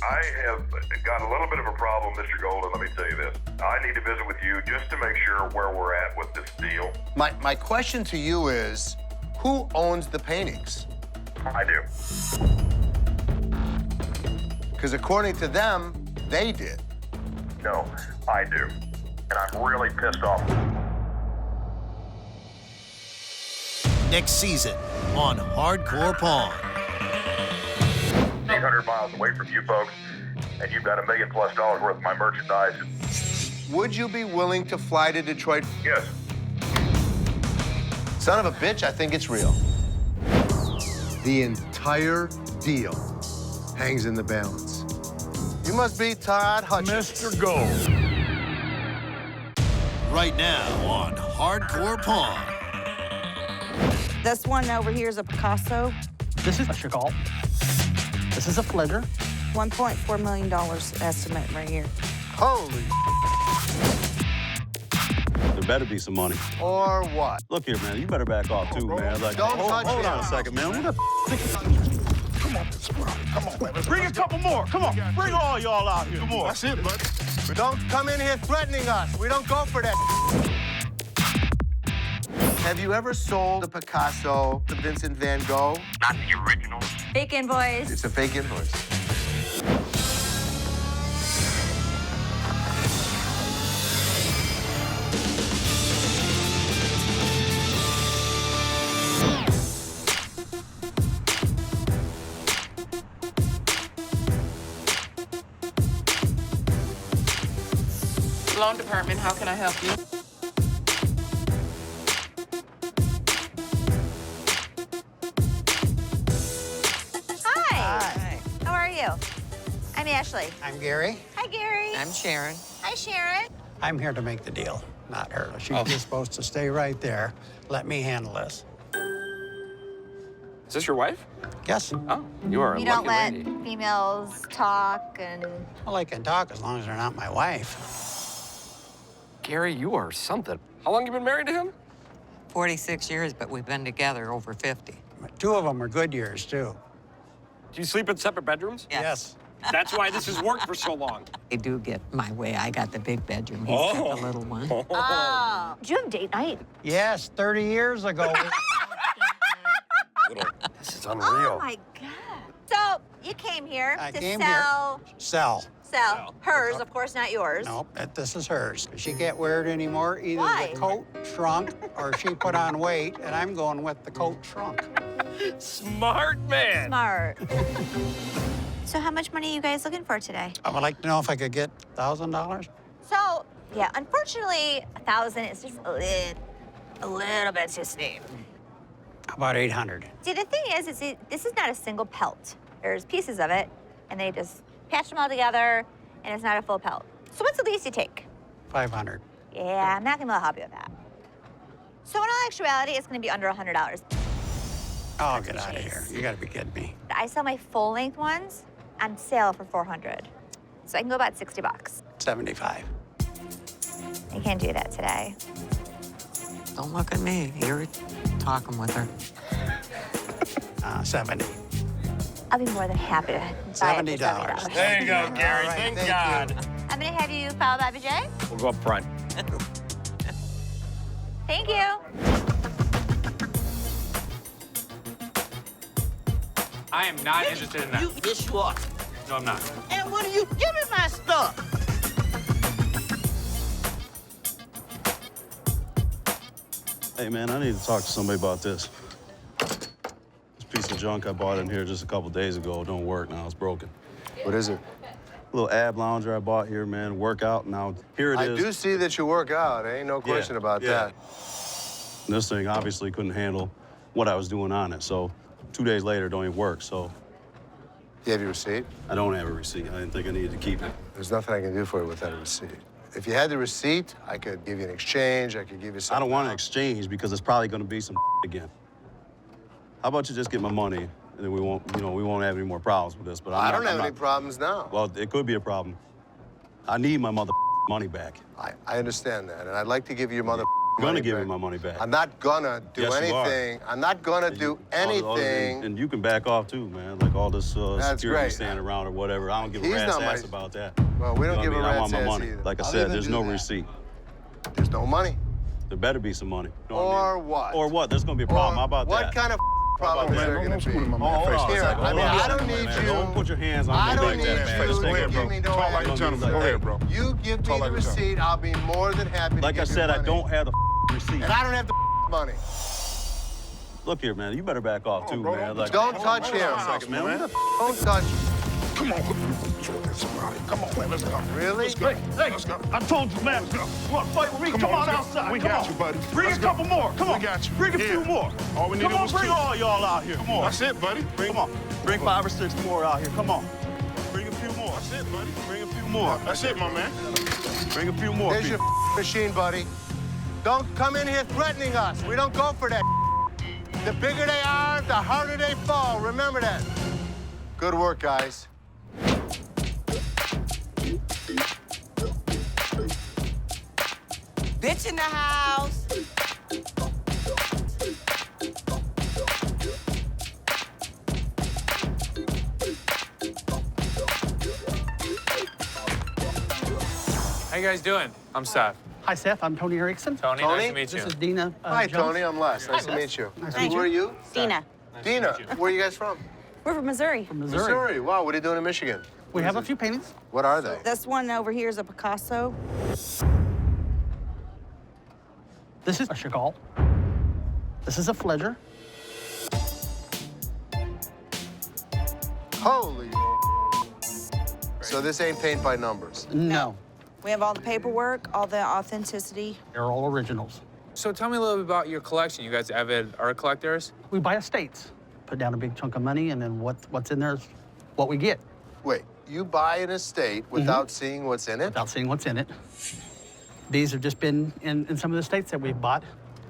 I have got a little bit of a problem, Mr. Gold, and let me tell you this. I need to visit with you just to make sure where we're at with this deal. My question to you is, who owns the paintings? I do. Because according to them, they did. No, I do. And I'm really pissed off. Next season on Hardcore Pawn. 800 miles away from you folks, and you've got $1 million+ worth of my merchandise. Would you be willing to fly to Detroit? Yes. Son of a bitch, I think it's real. The entire deal hangs in the balance. You must be Todd Hutchins. Mr. Gold. Right now on Hardcore Pawn. This one over here is a Picasso. This is a Chagall. This is a Fledger. $1.4 million estimate right here. Holy. There better be some money. Or what? Look here, man. You better back off too, man. Like, Don't touch hold me. on a second, man. What the Come on, bring a couple more. Come on, bring all y'all out here. Come on. That's it, bud. Don't come in here threatening us. We don't go for that. Have you ever sold a Picasso to Vincent van Gogh? Not the original. Fake invoice. It's a fake invoice. Loan department, how can I help you? Hi. How are you? I'm Ashley. I'm Gary. Hi, Gary. I'm Sharon. Hi, Sharon. I'm here to make the deal, not her. She's just supposed to stay right there. Let me handle this. Is this your wife? Yes. Oh, you are a You lucky don't let lady. females talk and... Well, I can talk as long as they're not my wife. Gary, you are something. How long you been married to him? 46 years, but we've been together over 50. Two of them are good years, too. Do you sleep in separate bedrooms? Yes. That's why this has worked for so long. I do get my way. I got the big bedroom. He's got the little one. Oh. Did you have date night? Yes, 30 years ago. unreal. Oh my God. So you came here I to came sell. here. Sell. Sell. Hers, of course, not yours. Nope, this is hers. She can't wear it anymore. Either Why? the coat shrunk or she put on weight, and I'm going with the coat shrunk. Smart man. Smart. So how much money are you guys looking for today? I would like to know if I could get $1,000. So, yeah, unfortunately, 1,000 is just a little bit too steep. About 800. See, the thing is this is not a single pelt. There's pieces of it, and they just patch them all together, and it's not a full pelt. So what's the least you take? 500. Yeah, I'm not gonna be able to help you with that. So in all actuality, it's gonna be under $100. Oh, get out of here. You gotta be kidding me. I sell my full-length ones on sale for $400. So I can go about 60 bucks. 75. I can't do that today. Don't look at me. You're talking with her. 70. I'll be more than happy to buy it for $70. There you go, Gary. Right, thank God. I'm gonna have you follow Bobby J. We'll go up front. Thank you. I am not interested in that. Yes, you are. No, I'm not. And what are you giving my stuff? Hey, man, I need to talk to somebody about this. This piece of junk I bought in here just a couple days ago don't work now. It's broken. What is it? A little ab lounger I bought here, man. Workout. Now, here it is. I do see that you work out. Ain't no question about that. And this thing obviously couldn't handle what I was doing on it. So 2 days later, it don't even work. So You have your receipt? I don't have a receipt. I didn't think I needed to keep it. There's nothing I can do for you without a receipt. If you had the receipt, I could give you an exchange. I could give you something. I don't want an exchange because it's probably going to be some again. How about you just get my money, and then we won't have any more problems with this. But I don't have any problems now. Well, it could be a problem. I need my money back. I understand that, and I'd like to give you your money Gonna give me my money back. I'm not gonna do Yes, you are. anything. I'm not gonna do anything. And you can back off too, man. Like all this That's security great. standing around or whatever. I don't give a He's rat's not my- ass about that. Well, we don't You know give what a I mean? I rat's want my ass money. either. Like I I'll said, even there's do no that. receipt. There's no money. There better be some money. You know what I Or mean? what? Or what? There's gonna be a problem. How about What that? kind of problem is there gonna be? Hold on. Here, I mean, I don't need you. Don't put your hands on I me don't like need that, you man. Just to take it, give bro. me no Talk like a gentleman. Go ahead, bro. You give me Talk the like a receipt, I'll be more than happy to Like give I you said, I money. don't have the receipt. And I don't have the money. Look here, man. You better back off too, man. Like, Don't touch him. man. Don't touch him. Come on. Come on, man. Let's go. Really? Let's go. Let's go. I told you, man. You want to fight with me? Come on let's go. outside. We Come got on. you, buddy. Bring Let's a go. couple more. Come on. We got you. Bring a Yeah. few more. All we Come needed on, was bring two. all y'all out here. Come on. That's it, buddy. Come on. Bring 5 or 6 more out here. Come on. Bring a few more. That's it, buddy. Bring a few more. That's it, my man. Bring a few more. Here's your machine, buddy. Don't come in here threatening us. We don't go for that. The bigger they are, the harder they fall. Remember that. Good work, guys. Bitch in the house. How you guys doing? I'm Seth. Hi, Seth. I'm Tony Erickson. Tony, nice to meet you. This is Dina. Hi, Jones. Tony. I'm Les. Nice to Les. meet you. Nice to And meet who are you. you? Dina. Dina. Where are you guys from? We're from Missouri. From Missouri. Wow, what are you doing in Michigan? We have a few paintings. What are they? This one over here is a Picasso. This is a Chagall. This is a Fledger. Holy. So this ain't paint by numbers. No. We have all the paperwork, all the authenticity. They're all originals. So tell me a little bit about your collection. You guys avid art collectors? We buy estates, put down a big chunk of money, and then what's in there is what we get. Wait, you buy an estate without seeing what's in it? Without seeing what's in it. These have just been in some of the estates that we've bought.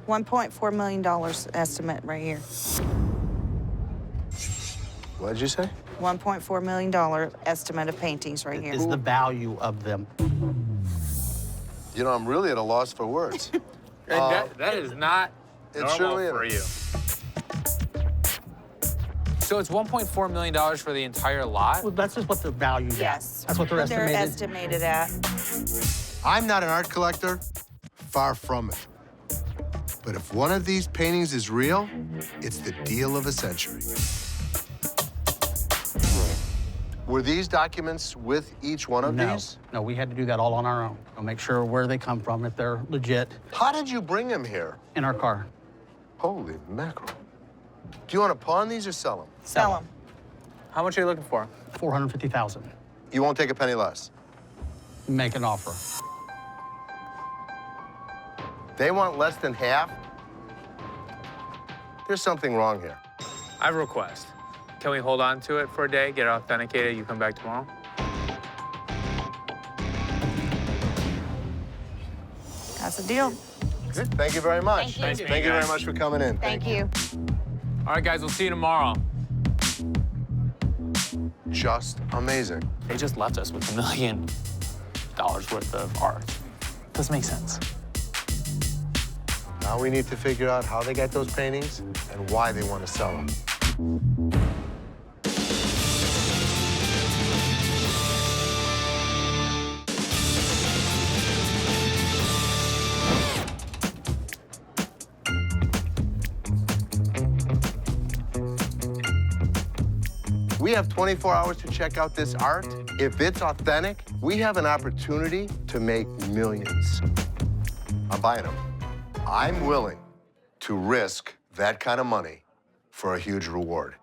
$1.4 million estimate right here. What did you say? $1.4 million estimate of paintings right here. Is the value of them. You know, I'm really at a loss for words. And that is not it normal surely for is. you. So it's $1.4 million for the entire lot? Well, that's just what the value is. Yes. That's what they're estimated. estimated at. I'm not an art collector, far from it. But if one of these paintings is real, it's the deal of a century. Were these documents with each one of these? No, we had to do that all on our own. We'll make sure where they come from, if they're legit. How did you bring them here? In our car. Holy mackerel. Do you want to pawn these or sell them? Sell them. How much are you looking for? $450,000. You won't take a penny less. Make an offer. They want less than half? There's something wrong here. I have a request. Can we hold on to it for a day, get it authenticated, you come back tomorrow? That's a deal. Good. Thank you very much. Thank you. Thank you very much for coming in. Thank you. All right, guys, we'll see you tomorrow. Just amazing. They just left us with $1 million worth of art. Doesn't make sense. Now we need to figure out how they got those paintings and why they want to sell them. We have 24 hours to check out this art. If it's authentic, we have an opportunity to make millions. I'm buying them. I'm willing to risk that kind of money for a huge reward.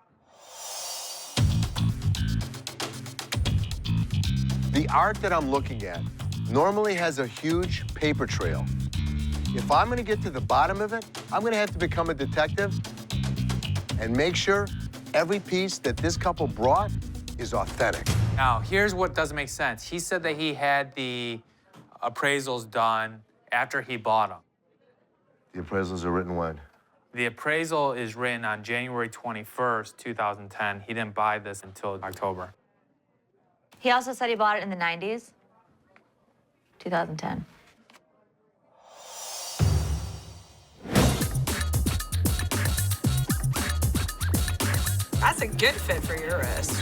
The art that I'm looking at normally has a huge paper trail. If I'm gonna get to the bottom of it, I'm gonna have to become a detective and make sure every piece that this couple brought is authentic. Now, here's what doesn't make sense. He said that he had the appraisals done after he bought them. The appraisals are written when? The appraisal is written on January 21st, 2010. He didn't buy this until October. He also said he bought it in the 90s. 2010. That's a good fit for your wrist.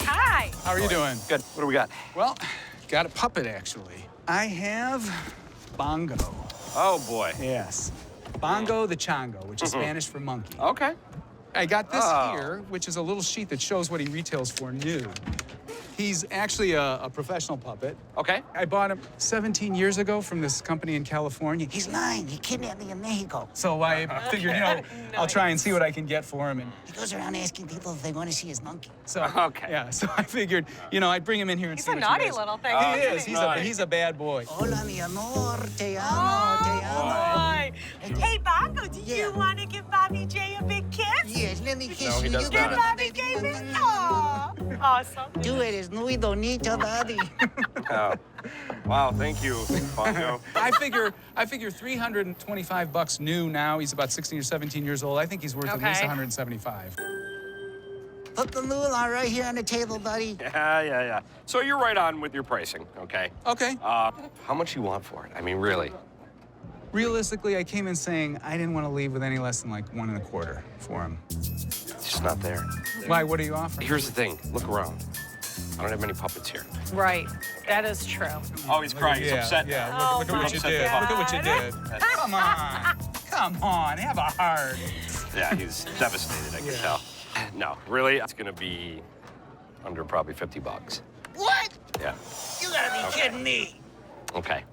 Hi. How are you doing? Good. What do we got? Well, got a puppet, actually. I have Bongo. Oh, boy. Yes. Bongo the Chango, which is Spanish for monkey. Okay. I got this here, which is a little sheet that shows what he retails for new. He's actually a professional puppet. Okay. I bought him 17 years ago from this company in California. He's lying. He kidnapped me in Mexico. So I figured, I'll try and see what I can get for him. And He goes around asking people if they want to see his monkey. so, yeah, so I figured, I'd bring him in here and He's see a what naughty you guys... little thing. He isn't is. He's a bad boy. Hola, mi amor. Te amo. Te amo. Hey, Bongo, do you want to give Bobby J a big kiss? Yes, let me kiss No, he you. does You Give not. Bobby J a big Aw, awesome. Tú eres muy bonito, daddy. Oh. Wow, thank you, Bongo. I figure $325 new now. He's about 16 or 17 years old. I think he's worth at least Okay. 175. Put the moolah right here on the table, buddy. Yeah. So you're right on with your pricing, okay? Okay. How much you want for it? I mean, really? Realistically, I came in saying I didn't want to leave with any less than like 1 1/4 for him. It's just not there. Why? What are you offering? Here's the thing. Look around. I don't have many puppets here. Right, that is true. Oh, he's crying. He's upset. Yeah, look at Oh what you my did. God. Look at what you did. Come on, have a heart. Yeah, he's devastated, I can tell. No, really, it's gonna be under probably $50. What? Yeah. You gotta be kidding me. Okay.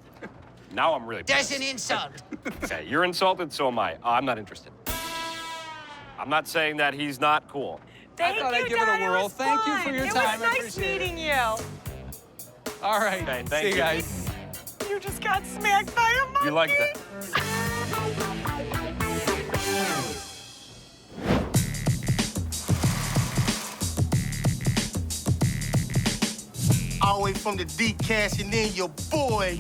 Now I'm really That's pissed. an insult. Okay, you're insulted, so am I. I'm not interested. I'm not saying that he's not cool. Thank I thought you, I'd give it Dad. a whirl. was Thank you for fun. your It time. was I nice appreciate meeting you. All right. Okay, thank See you you. guys. You just got smacked by a monkey. You like that? All the way from the deep, cashing in your boy.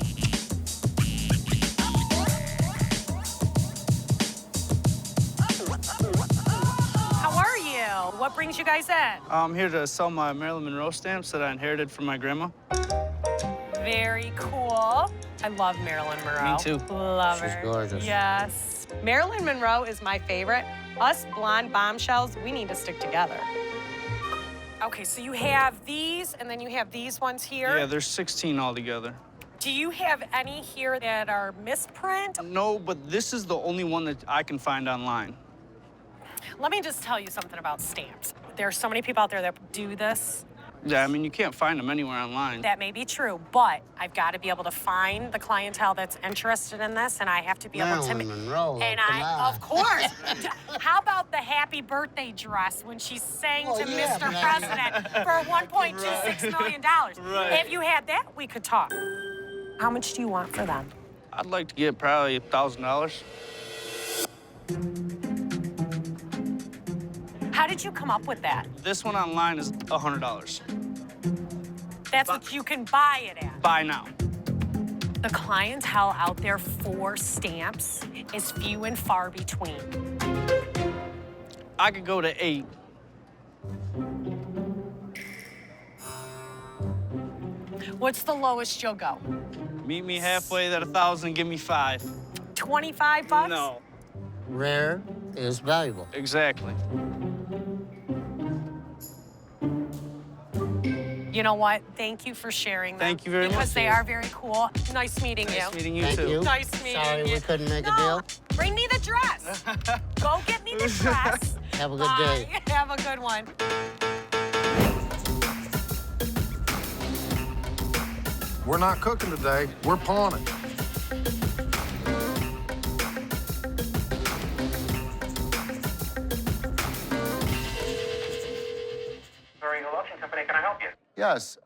How are you? What brings you guys in? I'm here to sell my Marilyn Monroe stamps that I inherited from my grandma. Very cool. I love Marilyn Monroe. Me too. Love She's her. gorgeous. Yes. Marilyn Monroe is my favorite. Us blonde bombshells, we need to stick together. Okay, so you have these, and then you have these ones here. Yeah, there's 16 altogether. Do you have any here that are misprint? No, but this is the only one that I can find online. Let me just tell you something about stamps. There are so many people out there that do this. Yeah, I mean, you can't find them anywhere online. That may be true, but I've got to be able to find the clientele that's interested in this, and I have to be able to. Marilyn Monroe, And come on. of course. How about the happy birthday dress when she sang to Mr. President for $1.26 million? Right. If you had that, we could talk. How much do you want for them? I'd like to get probably $1,000. How did you come up with that? This one online is $100. That's what you can buy it at. Buy now. The clientele out there for stamps is few and far between. I could go to 8. What's the lowest you'll go? Meet me halfway at 1,000, give me 5. 25 bucks? No. Rare is valuable. Exactly. You know what? Thank you for sharing them. Thank you very much. Because they are very cool. Nice meeting you. Nice meeting you, Thank too. you. Nice meeting Sorry you. we couldn't make a No, deal. bring me the dress. Go get me the dress. Have a good Bye. day. Have a good one. We're not cooking today. We're pawning. Company, can I help you? Yes,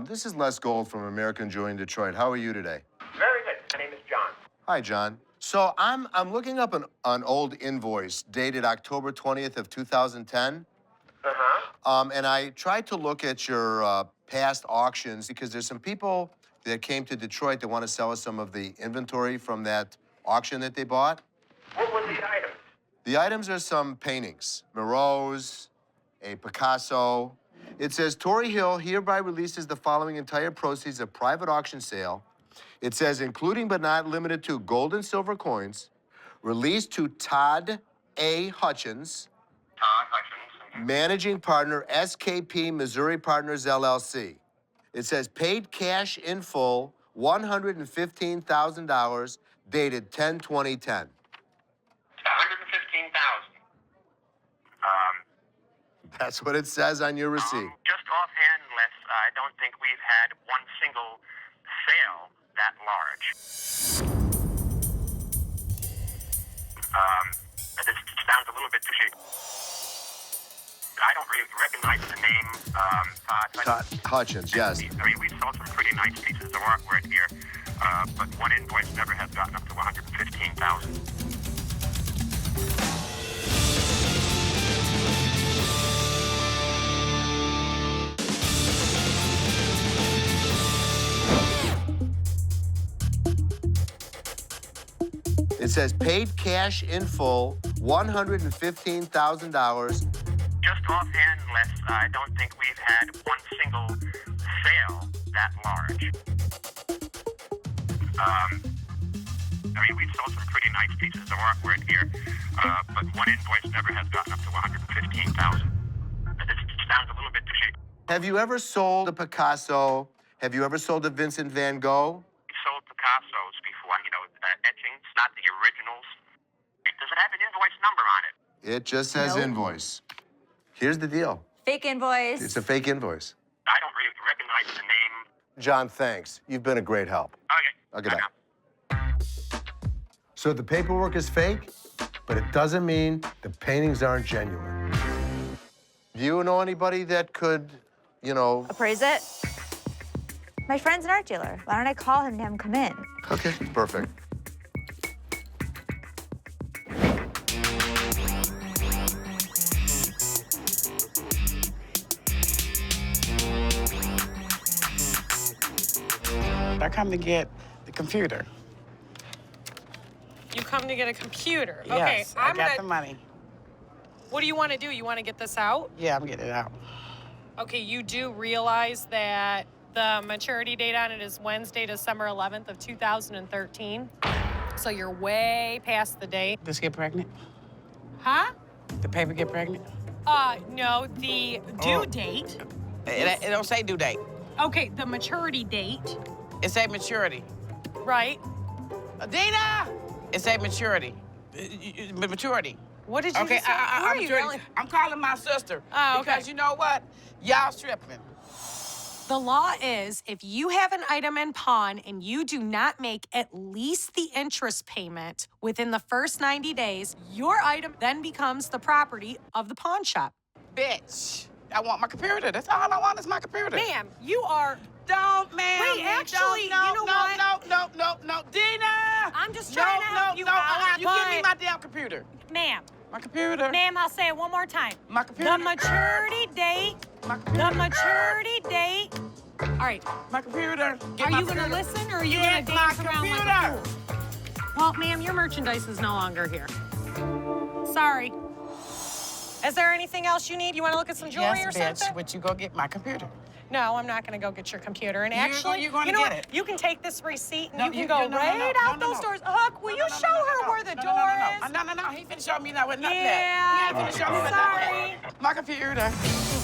this is Les Gold from American Joy in Detroit. How are you today? Very good. My name is John. Hi, John. So I'm looking up an old invoice dated October 20th of 2010. And I tried to look at your past auctions because there's some people that came to Detroit that want to sell us some of the inventory from that auction that they bought. What were the items? The items are some paintings, Moreau's, a Picasso. It says, Torrey Hill hereby releases the following entire proceeds of private auction sale. It says, including but not limited to gold and silver coins, released to Todd A. Hutchins, managing partner, SKP Missouri Partners, LLC. It says, paid cash in full, $115,000, dated 10/20/10. That's what it says on your receipt. Just offhand, Les, I don't think we've had one single sale that large. This sounds a little bit fishy. I don't really recognize the name, Todd Hutchins, yes. I mean, we sold some pretty nice pieces of artwork here, but one invoice never has gotten up to $115,000. It says paid cash in full, $115,000. Just offhand, Les, I don't think we've had one single sale that large. I mean, we've sold some pretty nice pieces of artwork here, but one invoice never has gotten up to $115,000. This sounds a little bit fishy. Have you ever sold a Picasso? Have you ever sold a Vincent van Gogh? We sold Picassos before, etchings, not the originals. Does it have an invoice number on it? It just says Nope. invoice. Here's the deal. Fake invoice. It's a fake invoice. I don't really recognize the name. John, thanks. You've been a great help. Okay. I'll get back. So the paperwork is fake, but it doesn't mean the paintings aren't genuine. Do you know anybody that could, Appraise it? My friend's an art dealer. Why don't I call him and have him come in? Okay, perfect. I come to get the computer. You come to get a computer. Okay, Yes, I got the money. What do you want to do? You want to get this out? Yeah, I'm getting it out. Okay, you do realize that the maturity date on it is Wednesday, December 11th of 2013. So you're way past the date. Just get pregnant? Huh? The paper get pregnant? No, the due date. It don't say due date. Okay, the maturity date It's a maturity. Right. Adina! It's a maturity. Maturity. What did you okay, say? Who are you maturity. yelling? I'm calling my sister. Oh, okay. Because you know what? Y'all tripping. The law is if you have an item in pawn and you do not make at least the interest payment within the first 90 days, your item then becomes the property of the pawn shop. Bitch, I want my computer. That's all I want is my computer. Ma'am, you are... Don't, ma'am. Wait, actually, no, you know what? No, Dina! I'm just trying to help you out, You give me my damn computer. Ma'am. My computer. Ma'am, I'll say it one more time. My computer. The maturity date. My computer. The maturity date. All right. My computer. Are you going to listen or are you going to dance around like a fool? Well, ma'am, your merchandise is no longer here. Sorry. Is there anything else you need? You want to look at some jewelry yes, or something? Bitch, but you go get my computer. No, I'm not going to go get your computer. And actually, you're going you to know get what? it. You can take this receipt and No, you can go right out those doors. Hook, will you show her where the door is? No. He finna show me that with nothing. Yeah. He finna show me with Sorry. nothing. My computer.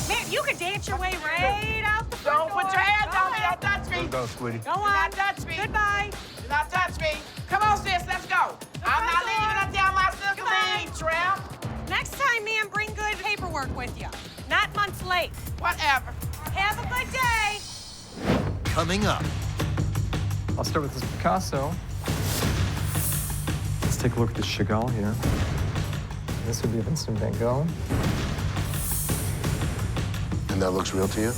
Man, you can dance your way right out the front Don't put your hands on me. Don't touch me. Go, sweetie. Go on. Do not touch me. Goodbye. Do not touch me. Come on, sis. Let's go. I'm not leaving until my sister leaves, tramp. Next time, ma'am, bring good paperwork with you. Not months late. Whatever. Have a good day. Coming up. I'll start with this Picasso. Let's take a look at this Chagall here. This would be Vincent van Gogh. And that looks real to you?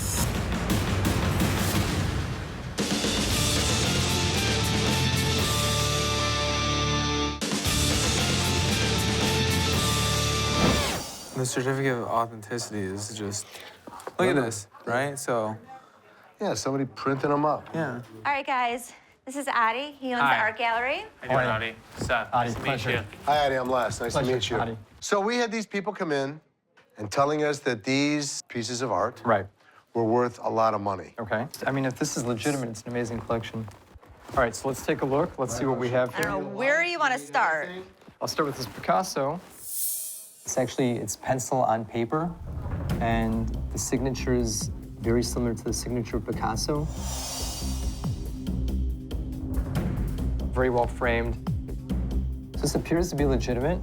The certificate of authenticity is just, look at this, right? So. Yeah, somebody printed them up. Yeah. All right, guys. This is Adi. He owns Hi. the art gallery. How you doing, Adi? Seth, nice to meet you. Hi, Addie. I'm Les. Nice to Pleasure, meet you. Addie. So we had these people come in and telling us that these pieces of art Right. were worth a lot of money. Okay. I mean, if this is legitimate, it's an amazing collection. All right, so let's take a look. Let's see what we have I here. don't know. Where do you want to start? I'll start with this Picasso. It's pencil on paper, and the signature is very similar to the signature of Picasso. Very well framed. So this appears to be legitimate.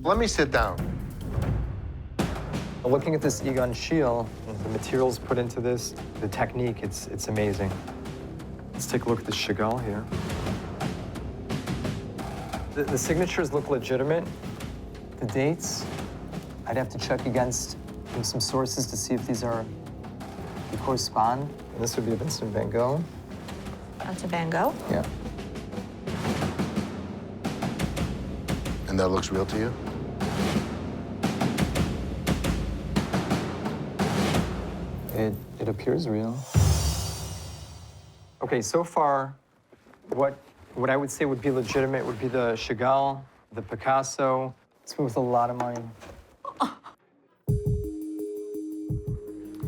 Let me sit down. Looking at this Egon Schiele, the materials put into this, the technique, it's amazing. Let's take a look at this Chagall here. The signatures look legitimate. The dates, I'd have to check against some sources to see if they correspond. And this would be Vincent van Gogh. That's a Van Gogh. Yeah. And that looks real to you? It appears real. Okay, so far, what I would say would be legitimate would be the Chagall, the Picasso. It's worth a lot of money.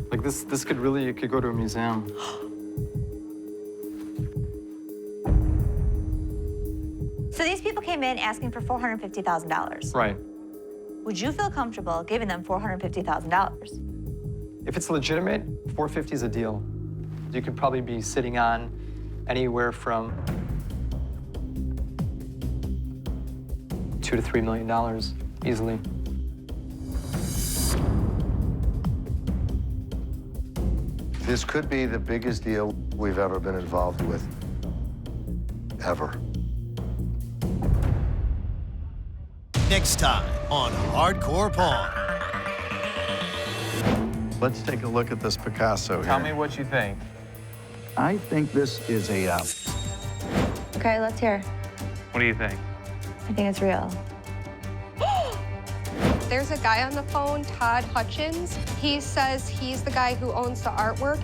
Like this could really, it could go to a museum. So these people came in asking for $450,000. Right. Would you feel comfortable giving them $450,000? If it's legitimate, 450 is a deal. You could probably be sitting on anywhere from $2 to $3 million easily. This could be the biggest deal we've ever been involved with. Ever. Next time on Hardcore Pawn. Let's take a look at this Picasso Tell here. me what you think. I think this is a Okay, let's hear. What do you think? I think it's real. There's a guy on the phone, Todd Hutchins. He says he's the guy who owns the artwork.